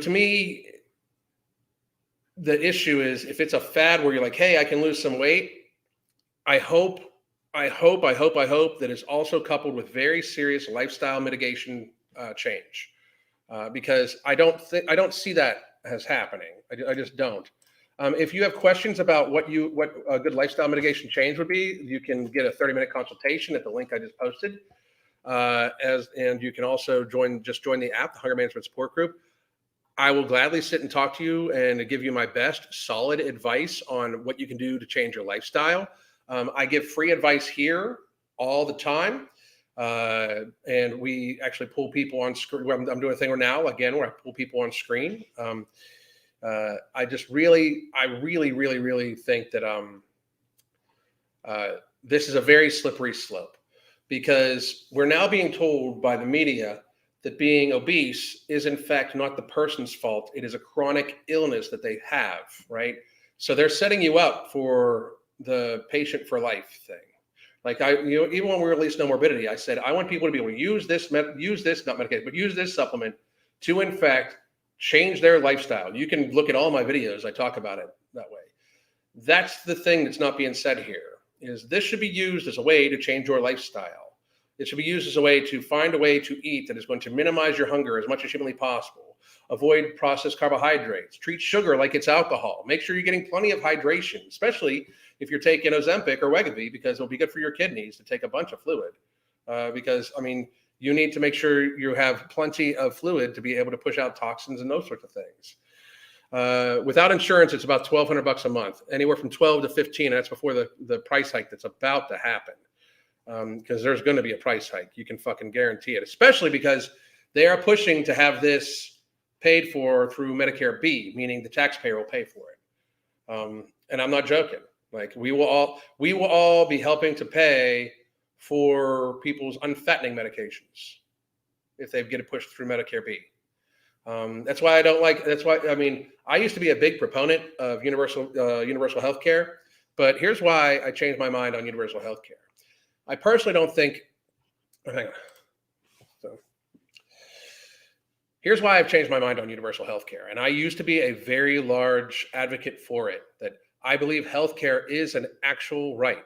[SPEAKER 1] me, the issue is if it's a fad where you're like, hey, I can lose some weight, I hope that it's also coupled with very serious lifestyle mitigation change, because I don't see that as happening. I just don't. If you have questions about what a good lifestyle mitigation change would be, you can get a 30-minute consultation at the link I just posted. And you can also join the app, the Hunger Management Support Group. I will gladly sit and talk to you and give you my best solid advice on what you can do to change your lifestyle. I give free advice here all the time. And we actually pull people on screen. I'm doing a thing now, again, where I pull people on screen. I really think that this is a very slippery slope, because we're now being told by the media that being obese is in fact not the person's fault. It is a chronic illness that they have, right? So they're setting you up for the patient for life thing. Like even when we released No Morbidity, I said, I want people to be able to use this supplement to in fact change their lifestyle. You can look at all my videos. I talk about it that way. That's the thing that's not being said here, is this should be used as a way to change your lifestyle. It should be used as a way to find a way to eat that is going to minimize your hunger as much as humanly possible. Avoid processed carbohydrates. Treat sugar like it's alcohol. Make sure you're getting plenty of hydration, especially if you're taking Ozempic or Wegovy, because it'll be good for your kidneys to take a bunch of fluid. Because, I mean, you need to make sure you have plenty of fluid to be able to push out toxins and those sorts of things. Without insurance, it's about $1,200 a month, anywhere from 12 to 15. And that's before the price hike that's about to happen. Because there's going to be a price hike. You can fucking guarantee it, especially because they are pushing to have this paid for through Medicare B, meaning the taxpayer will pay for it. And I'm not joking. Like we will all be helping to pay for people's unfattening medications if they get it pushed through Medicare B. That's why I mean, I used to be a big proponent of universal health care, but here's why I changed my mind on universal health care. I personally don't think, hang on. So here's why I've changed my mind on universal health care. And I used to be a very large advocate for it, that I believe healthcare is an actual right.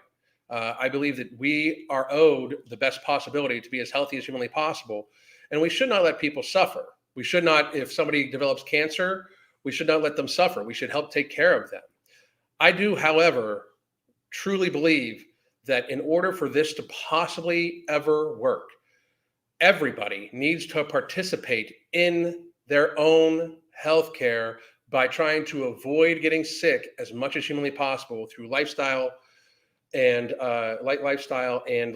[SPEAKER 1] I believe that we are owed the best possibility to be as healthy as humanly possible. And we should not let people suffer. We should not, if somebody develops cancer, we should not let them suffer. We should help take care of them. I do, however, truly believe that in order for this to possibly ever work, everybody needs to participate in their own healthcare by trying to avoid getting sick as much as humanly possible through lifestyle and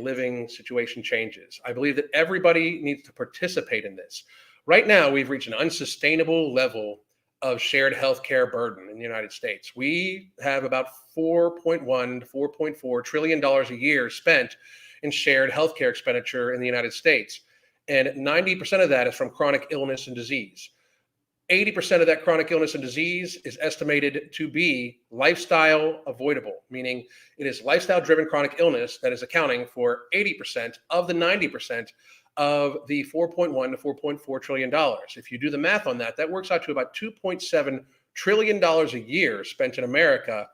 [SPEAKER 1] living situation changes. I believe that everybody needs to participate in this. Right now, we've reached an unsustainable level of shared healthcare burden in the United States. We have about $4.1 to $4.4 trillion a year spent in shared healthcare expenditure in the United States. And 90% of that is from chronic illness and disease. 80% of that chronic illness and disease is estimated to be lifestyle avoidable, meaning it is lifestyle-driven chronic illness that is accounting for 80% of the 90% of the $4.1 to $4.4 trillion. If you do the math on that, that works out to about $2.7 trillion a year spent in America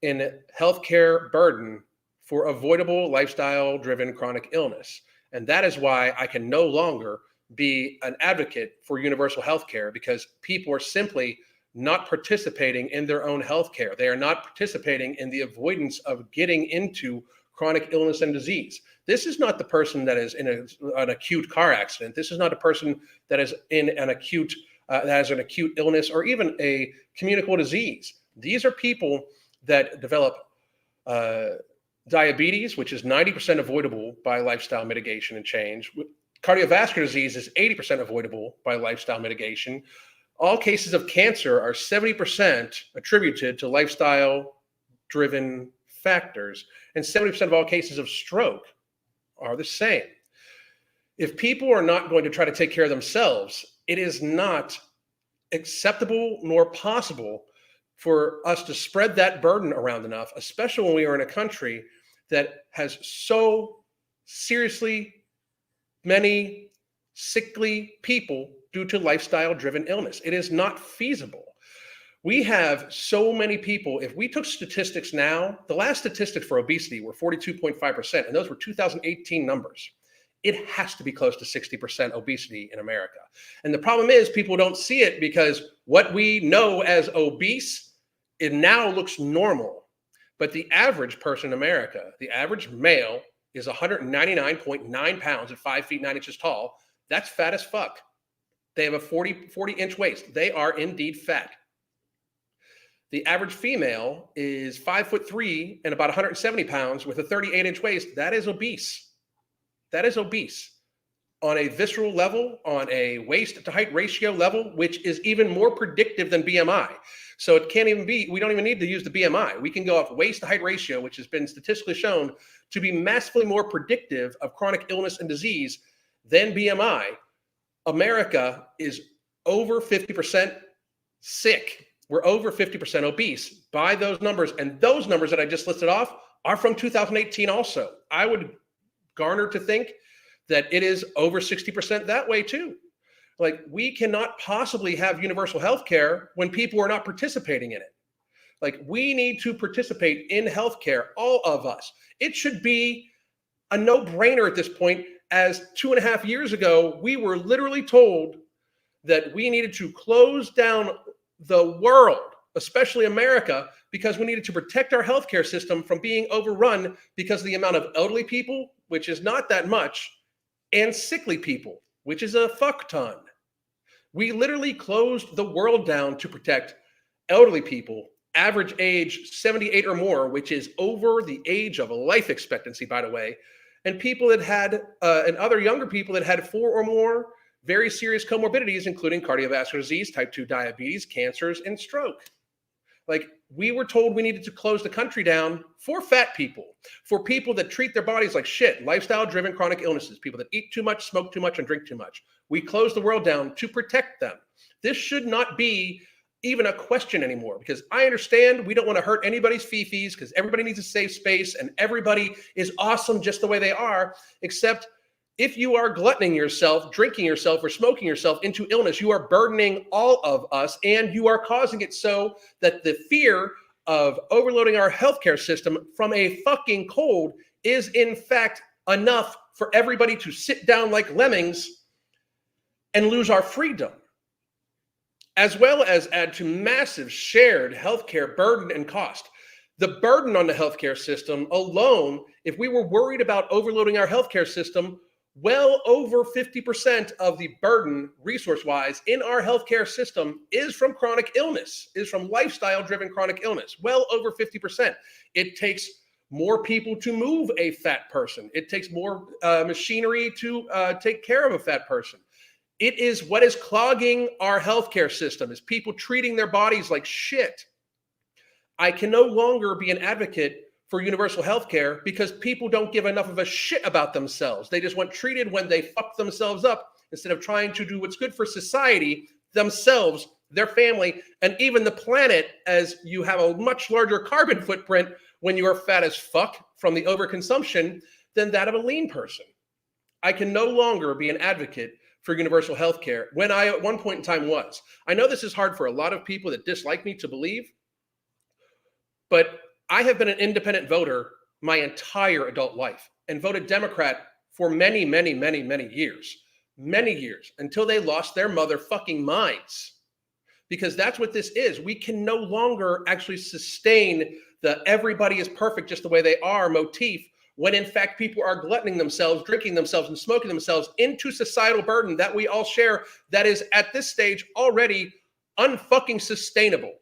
[SPEAKER 1] in healthcare burden for avoidable lifestyle-driven chronic illness. And that is why I can no longer be an advocate for universal health care, because people are simply not participating in their own health care. They are not participating in the avoidance of getting into chronic illness and disease. This is not the person that is in an acute car accident. This is not a person that is in an acute, that has an acute illness or even a communicable disease. These are people that develop diabetes, which is 90% avoidable by lifestyle mitigation and change. Cardiovascular disease is 80% avoidable by lifestyle mitigation. All cases of cancer are 70% attributed to lifestyle-driven factors, and 70% of all cases of stroke are the same. If people are not going to try to take care of themselves, it is not acceptable nor possible for us to spread that burden around enough, especially when we are in a country that has so seriously many sickly people due to lifestyle-driven illness. It is not feasible. We have so many people. If we took statistics now, the last statistics for obesity were 42.5%, and those were 2018 numbers. It has to be close to 60% obesity in America. And the problem is people don't see it because what we know as obese, it now looks normal. But the average person in America, the average male, is 199.9 pounds at 5 feet 9 inches tall. That's fat as fuck. They have a 40-inch waist. They are indeed fat. The average female is 5'3" and about 170 pounds with a 38-inch waist. That is obese. That is obese on a visceral level, on a waist to height ratio level, which is even more predictive than BMI. So it can't even be, we don't even need to use the BMI. We can go off waist to height ratio, which has been statistically shown to be massively more predictive of chronic illness and disease than BMI. America is over 50% sick. We're over 50% obese by those numbers. And those numbers that I just listed off are from 2018 also. I would garner to think that it is over 60% that way too. Like, we cannot possibly have universal health care when people are not participating in it. Like, we need to participate in healthcare, all of us. It should be a no-brainer at this point, as 2.5 years ago, we were literally told that we needed to close down the world, especially America, because we needed to protect our healthcare system from being overrun because of the amount of elderly people, which is not that much, and sickly people, which is a fuck ton. We literally closed the world down to protect elderly people, average age 78 or more, which is over the age of life expectancy, by the way, and people that had, and other younger people that had 4 or more very serious comorbidities, including cardiovascular disease, type 2 diabetes, cancers, and stroke. Like, we were told we needed to close the country down for fat people, for people that treat their bodies like shit, lifestyle-driven chronic illnesses, people that eat too much, smoke too much, and drink too much. We closed the world down to protect them. This should not be even a question anymore, because I understand we don't want to hurt anybody's fifis, because everybody needs a safe space and everybody is awesome just the way they are, except if you are gluttoning yourself, drinking yourself, or smoking yourself into illness, you are burdening all of us, and you are causing it so that the fear of overloading our healthcare system from a fucking cold is in fact enough for everybody to sit down like lemmings and lose our freedom, as well as add to massive shared healthcare burden and cost. The burden on the healthcare system alone, if we were worried about overloading our healthcare system, well over 50% of the burden, resource-wise, in our healthcare system is from chronic illness, is from lifestyle-driven chronic illness, well over 50%. It takes more people to move a fat person. It takes more machinery to take care of a fat person. It is what is clogging our healthcare system, is people treating their bodies like shit. I can no longer be an advocate for universal health care because people don't give enough of a shit about themselves. They just want treated when they fuck themselves up instead of trying to do what's good for society, themselves, their family, and even the planet, as you have a much larger carbon footprint when you are fat as fuck from the overconsumption than that of a lean person. I can no longer be an advocate for universal health care when I at one point in time was. I know this is hard for a lot of people that dislike me to believe, but I have been an independent voter my entire adult life and voted Democrat for many, many, many, many years, until they lost their motherfucking minds. Because that's what this is. We can no longer actually sustain the everybody is perfect just the way they are motif, when in fact people are gluttoning themselves, drinking themselves, and smoking themselves into societal burden that we all share that is at this stage already unfucking sustainable.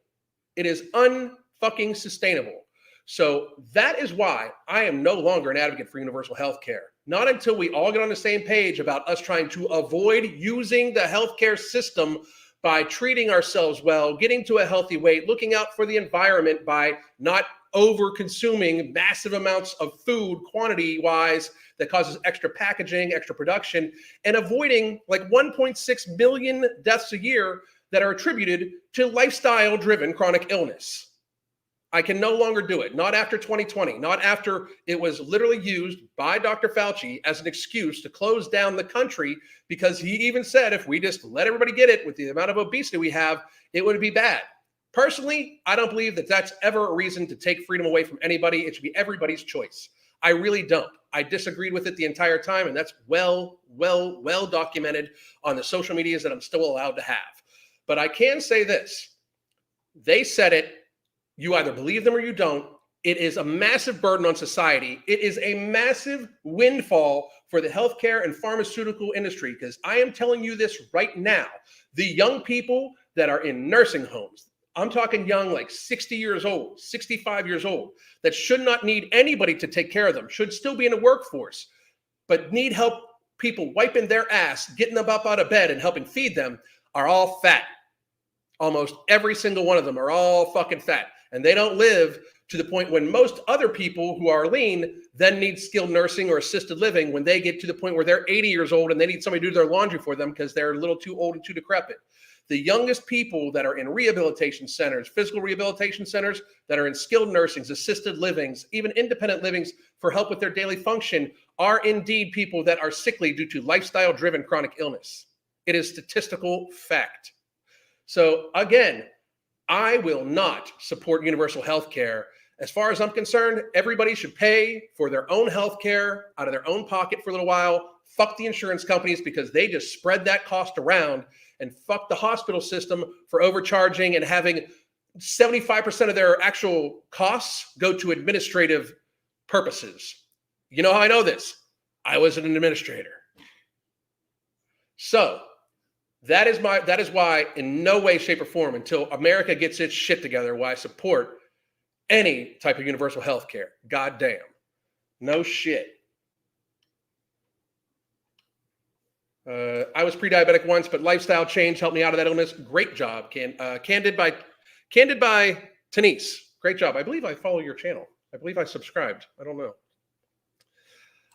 [SPEAKER 1] It is unfucking sustainable. So that is why I am no longer an advocate for universal health care. Not until we all get on the same page about us trying to avoid using the healthcare system by treating ourselves well, getting to a healthy weight, looking out for the environment by not over consuming massive amounts of food quantity-wise that causes extra packaging, extra production, and avoiding like 1.6 million deaths a year that are attributed to lifestyle-driven chronic illness. I can no longer do it. Not after 2020, not after it was literally used by Dr. Fauci as an excuse to close down the country, because he even said if we just let everybody get it with the amount of obesity we have, it would be bad. Personally, I don't believe that that's ever a reason to take freedom away from anybody. It should be everybody's choice. I really don't. I disagreed with it the entire time, and that's well documented on the social medias that I'm still allowed to have. But I can say this. They said it. You either believe them or you don't. It is a massive burden on society. It is a massive windfall for the healthcare and pharmaceutical industry, because I am telling you this right now. The young people that are in nursing homes, I'm talking young, like 60 years old, 65 years old, that should not need anybody to take care of them, should still be in the workforce, but need help people wiping their ass, getting them up out of bed and helping feed them, are all fat. Almost every single one of them are all fucking fat. And they don't live to the point when most other people who are lean then need skilled nursing or assisted living when they get to the point where they're 80 years old and they need somebody to do their laundry for them because they're a little too old and too decrepit. The youngest people that are in rehabilitation centers, physical rehabilitation centers, that are in skilled nursings, assisted livings, even independent livings for help with their daily function are indeed people that are sickly due to lifestyle-driven chronic illness. It is statistical fact. So again, I will not support universal health care. As far as I'm concerned, everybody should pay for their own health care out of their own pocket for a little while. Fuck the insurance companies because they just spread that cost around, and fuck the hospital system for overcharging and having 75% of their actual costs go to administrative purposes. You know how I know this? I was an administrator. So that is why in no way, shape, or form until America gets its shit together, why I support any type of universal health care. God damn. No shit. I was pre-diabetic once, but lifestyle change helped me out of that illness. Great job, Candid by Tanise. Great job. I believe I follow your channel. I believe I subscribed. I don't know.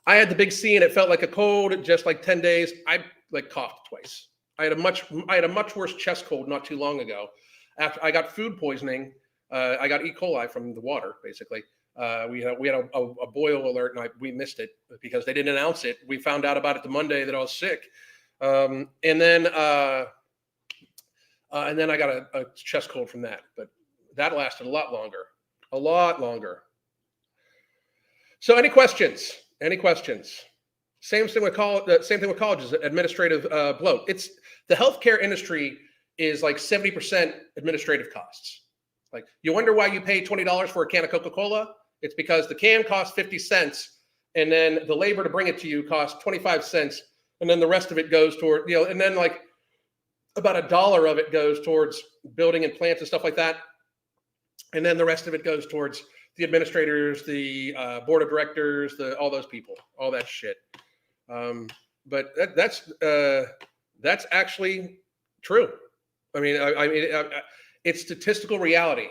[SPEAKER 1] I had the big C and it felt like a cold, just like 10 days. I coughed twice. I had a much worse chest cold not too long ago. After I got food poisoning, I got E. coli from the water, basically. We had a boil alert and we missed it because they didn't announce it. We found out about it the Monday that I was sick. And then I got a chest cold from that, but that lasted a lot longer. So any questions? Same thing with colleges, administrative bloat. It's the healthcare industry is like 70% administrative costs. Like, you wonder why you pay $20 for a can of Coca-Cola? It's because the can costs 50 cents, and then the labor to bring it to you costs 25 cents, and then the rest of it goes toward, and then like about $1 of it goes towards building and plants and stuff like that. And then the rest of it goes towards the administrators, the board of directors, all those people, all that shit. But that's actually true. I mean, it's statistical reality.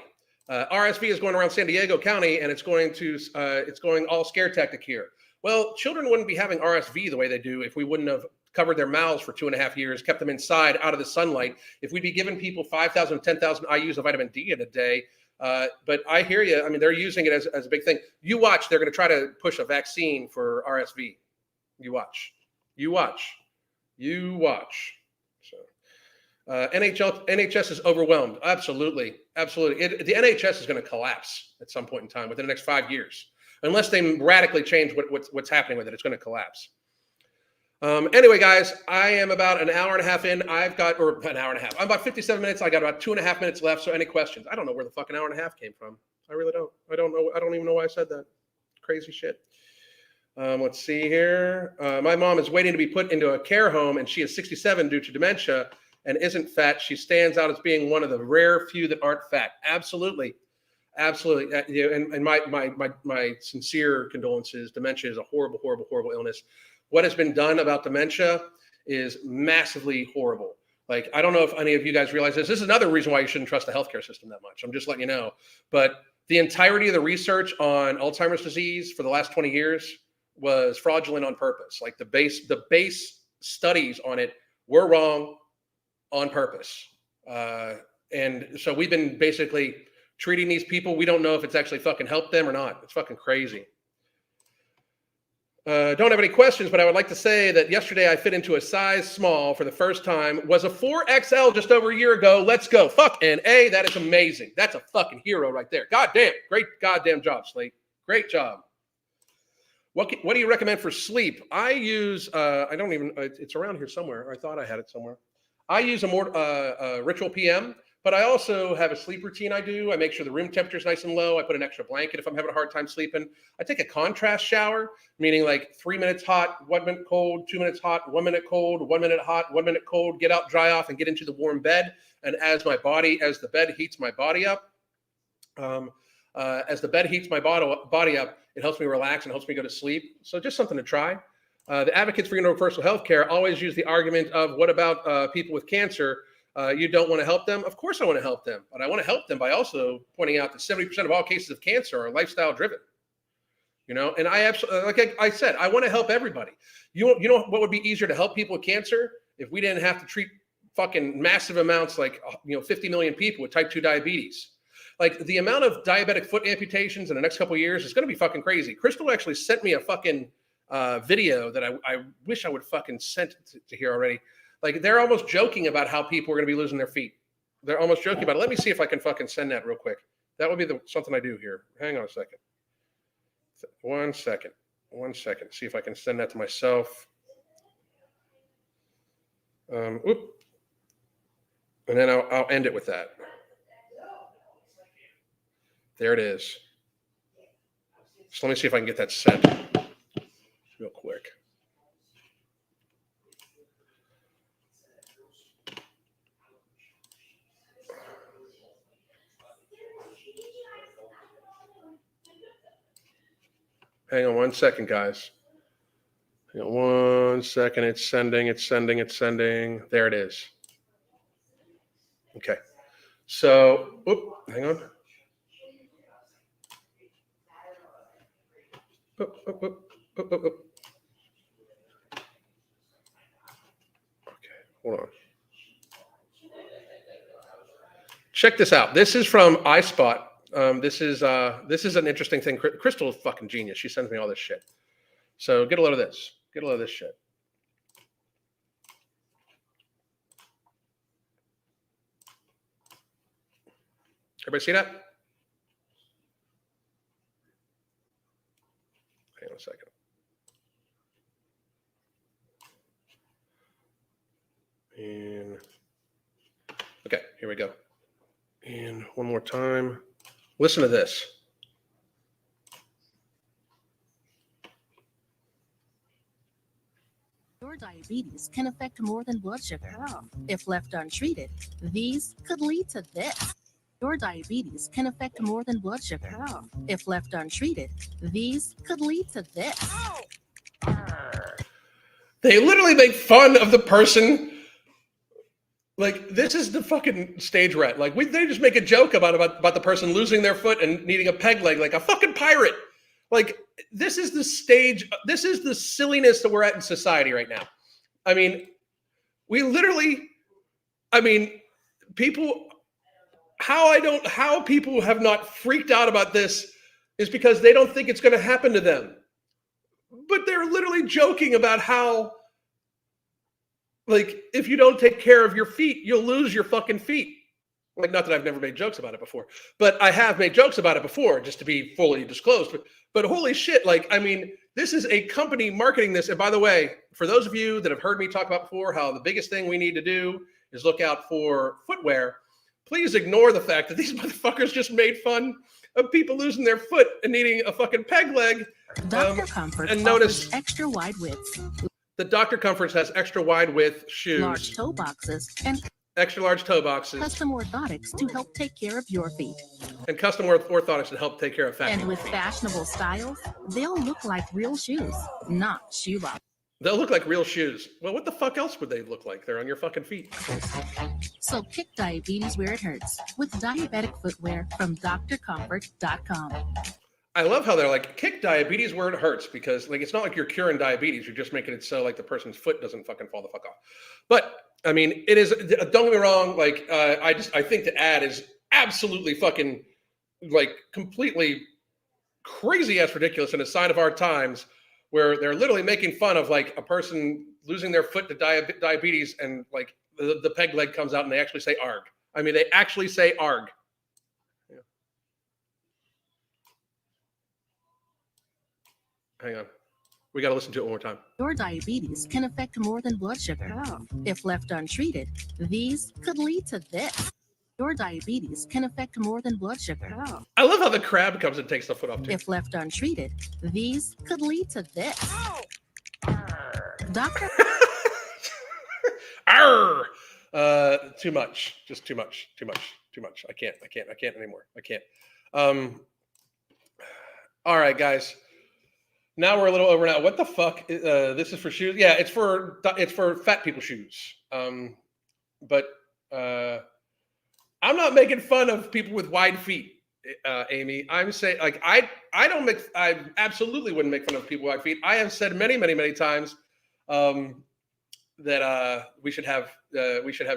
[SPEAKER 1] RSV is going around San Diego County, and it's going all scare tactic here. Well, children wouldn't be having RSV the way they do if we wouldn't have covered their mouths for 2.5 years, kept them inside, out of the sunlight. If we'd be giving people 5,000, 10,000 IUs of vitamin D in a day. But I hear you. I mean, they're using it as a big thing. You watch. They're going to try to push a vaccine for RSV. You watch. So. NHS is overwhelmed. Absolutely. The NHS is going to collapse at some point in time within the next 5 years, unless they radically change what's happening with it. It's going to collapse. Anyway, guys, I am about an hour and a half in. I'm about 57 minutes. I got about 2.5 minutes left. So any questions? I don't know where the fucking hour and a half came from. I really don't. I don't know. I don't even know why I said that. Crazy shit. Let's see here. My mom is waiting to be put into a care home, and she is 67 due to dementia and isn't fat. She stands out as being one of the rare few that aren't fat. Absolutely. And my sincere condolences. Dementia is a horrible, horrible, horrible illness. What has been done about dementia is massively horrible. Like, I don't know if any of you guys realize this. This is another reason why you shouldn't trust the healthcare system that much. I'm just letting you know. But the entirety of the research on Alzheimer's disease for the last 20 years was fraudulent on purpose. Like the base studies on it were wrong on purpose. And so we've been basically treating these people. We don't know if it's actually fucking helped them or not. It's fucking crazy. Don't have any questions, but I would like to say that yesterday I fit into a size small for the first time. Was a 4XL just over a year ago. Let's go. Fucking A. That is amazing. That's a fucking hero right there. Goddamn. Great goddamn job, Slate. Great job. What do you recommend for sleep? I use, it's around here somewhere. I thought I had it somewhere. I use a more Ritual PM, but I also have a sleep routine I do. I make sure the room temperature is nice and low. I put an extra blanket if I'm having a hard time sleeping. I take a contrast shower, meaning like 3 minutes hot, 1 minute cold, 2 minutes hot, 1 minute cold, 1 minute hot, 1 minute cold, get out, dry off, and get into the warm bed. And as the bed heats my body up, it helps me relax and helps me go to sleep. So just something to try. The advocates for universal health care always use the argument of what about people with cancer? You don't want to help them? Of course I want to help them, but I want to help them by also pointing out that 70% of all cases of cancer are lifestyle driven. And I absolutely, like I said, I want to help everybody. You know what would be easier to help people with cancer if we didn't have to treat fucking massive amounts, like 50 million people with type 2 diabetes. Like the amount of diabetic foot amputations in the next couple of years is going to be fucking crazy. Crystal actually sent me a fucking video that I wish I would fucking sent to here already. Like they're almost joking about how people are going to be losing their feet. They're almost joking about it. Let me see if I can fucking send that real quick. That would be something I do here. Hang on a second. 1 second. 1 second. See if I can send that to myself. Oop. And then I'll end it with that. There it is. So let me see if I can get that sent real quick. Hang on 1 second, guys. Hang on 1 second. It's sending. There it is. Okay. So, hang on. Okay, hold on. Check this out. This is from iSpot. This is an interesting thing. Crystal is fucking genius. She sends me all this shit. So get a load of this. Get a load of this shit. Everybody see that? Hang on a second. And okay, here we go. And one more time. Listen to this.
[SPEAKER 5] Your diabetes can affect more than blood sugar. If left untreated, these could lead to this. Your diabetes can affect more than blood sugar. If left untreated, these could lead to this.
[SPEAKER 1] They literally make fun of the person. Like, this is the fucking stage rat. Like, they just make a joke about the person losing their foot and needing a peg leg like a fucking pirate. Like, this is the stage. This is the silliness that we're at in society right now. I mean, people, how people have not freaked out about this is because they don't think it's going to happen to them. But they're literally joking about how, like, if you don't take care of your feet, you'll lose your fucking feet. Like, not that I've never made jokes about it before, but I have made jokes about it before, just to be fully disclosed. But holy shit, like, I mean, this is a company marketing this. And by the way, for those of you that have heard me talk about before, how the biggest thing we need to do is look out for footwear, please ignore the fact that these motherfuckers just made fun of people losing their foot and needing a fucking peg leg.
[SPEAKER 5] Dr. Comfort
[SPEAKER 1] and notice
[SPEAKER 5] extra wide widths.
[SPEAKER 1] The Dr. Comforts has extra wide width shoes,
[SPEAKER 5] large toe boxes, and
[SPEAKER 1] extra large toe boxes,
[SPEAKER 5] custom orthotics to help take care of your feet.
[SPEAKER 1] And custom orthotics to help take care of fat.
[SPEAKER 5] And with fashionable styles, they'll look like real shoes, not shoe box.
[SPEAKER 1] They'll look like real shoes. Well, what the fuck else would they look like? They're on your fucking feet.
[SPEAKER 5] So kick diabetes where it hurts with diabetic footwear from drcomfort.com.
[SPEAKER 1] I love how they're like, kick diabetes where it hurts, because like, it's not like you're curing diabetes. You're just making it so like the person's foot doesn't fucking fall the fuck off. But I mean, it is, don't get me wrong. Like, I think the ad is absolutely fucking like completely crazy ass ridiculous and a sign of our times, where they're literally making fun of like a person losing their foot to diabetes, and like the peg leg comes out and they actually say ARG. I mean, they actually say ARG. Yeah. Hang on. We got to listen to it one more time.
[SPEAKER 5] Your diabetes can affect more than blood sugar. If left untreated, these could lead to this. Your diabetes can affect more than blood sugar.
[SPEAKER 1] I love how the crab comes and takes the foot off too.
[SPEAKER 5] If left untreated, these could lead to this. Doctor.
[SPEAKER 1] Arr! Too much. Just too much. I can't anymore. I can't. All right, guys. Now we're a little over now. What the fuck? This is for shoes. Yeah, it's for fat people shoes. But I'm not making fun of people with wide feet, Amy. I'm saying, like, I absolutely wouldn't make fun of people with wide feet. I have said many times that we should have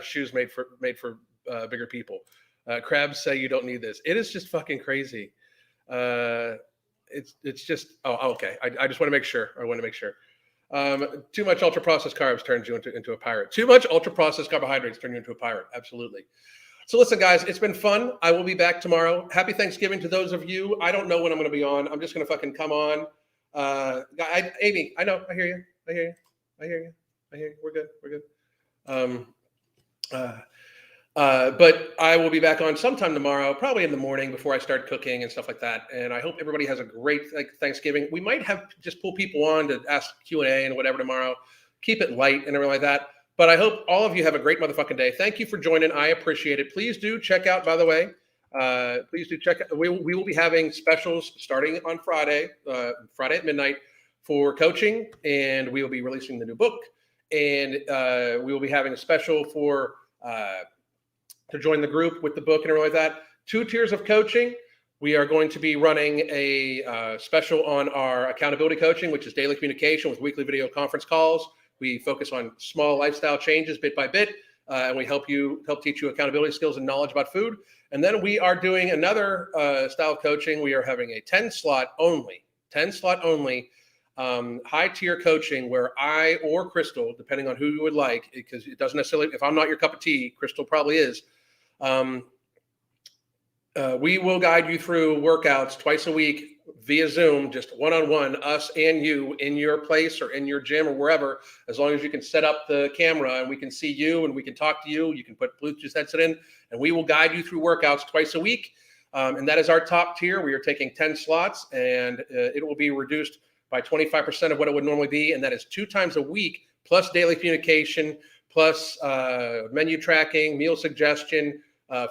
[SPEAKER 1] shoes made for bigger people. Crabs say you don't need this. It is just fucking crazy. It's just okay. I just want to make sure. Too much ultra processed carbs turns you into a pirate. Too much ultra processed carbohydrates turn you into a pirate. Absolutely. So listen, guys, it's been fun. I will be back tomorrow. Happy Thanksgiving to those of you. I don't know when I'm going to be on. I'm just going to fucking come on. Amy, I know. I hear you. We're good. But I will be back on sometime tomorrow, probably in the morning before I start cooking and stuff like that. And I hope everybody has a great Thanksgiving. We might have just pull people on to ask Q&A and whatever tomorrow. Keep it light and everything like that. But I hope all of you have a great motherfucking day. Thank you for joining. I appreciate it. Please do check out, by the way, we will be having specials starting on Friday at midnight for coaching. And we will be releasing the new book. And we will be having a special for to join the group with the book and everything like that. 2 tiers of coaching. We are going to be running a special on our accountability coaching, which is daily communication with weekly video conference calls. We focus on small lifestyle changes bit by bit, and we help teach you accountability skills and knowledge about food. And then we are doing another style of coaching. We are having a 10 slot only, high tier coaching where I or Crystal, depending on who you would like, because it doesn't necessarily, if I'm not your cup of tea, Crystal probably is. We will guide you through workouts twice a week via Zoom, just one-on-one, us and you in your place or in your gym or wherever, as long as you can set up the camera and we can see you and we can talk to you. You can put Bluetooth headset in and we will guide you through workouts twice a week. And that is our top tier. We are taking 10 slots and it will be reduced by 25% of what it would normally be. And that is 2 times a week, plus daily communication, plus menu tracking, meal suggestion,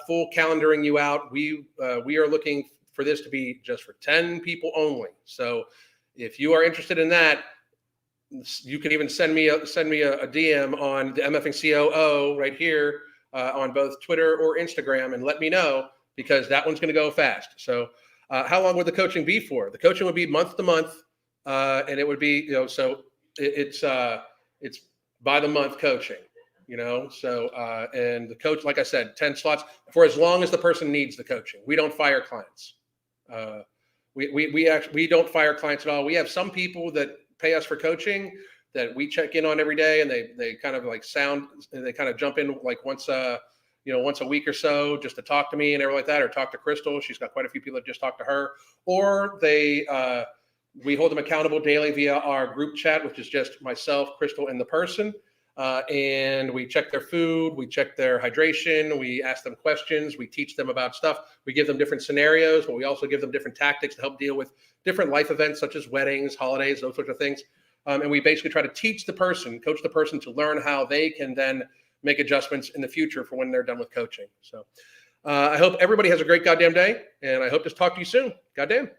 [SPEAKER 1] full calendaring you out. We are looking for this to be just for 10 people only. So if you are interested in that, you can even send me a DM on the MFing COO right here on both Twitter or Instagram and let me know, because that one's going to go fast. So how long would the coaching be for? The coaching would be month to month. And it would be, so it's by the month coaching, so, and the coach, like I said, 10 slots for as long as the person needs the coaching. We don't fire clients. We don't fire clients at all. We have some people that pay us for coaching that we check in on every day, and they kind of they kind of jump in like once a week or so just to talk to me and everything like that, or talk to Crystal. She's got quite a few people that just talk to her, or we hold them accountable daily via our group chat, which is just myself, Crystal, and the person. And we check their food, we check their hydration, we ask them questions, we teach them about stuff. We give them different scenarios, but we also give them different tactics to help deal with different life events such as weddings, holidays, those sorts of things. And we basically try to coach the person to learn how they can then make adjustments in the future for when they're done with coaching. So I hope everybody has a great goddamn day, and I hope to talk to you soon. Goddamn.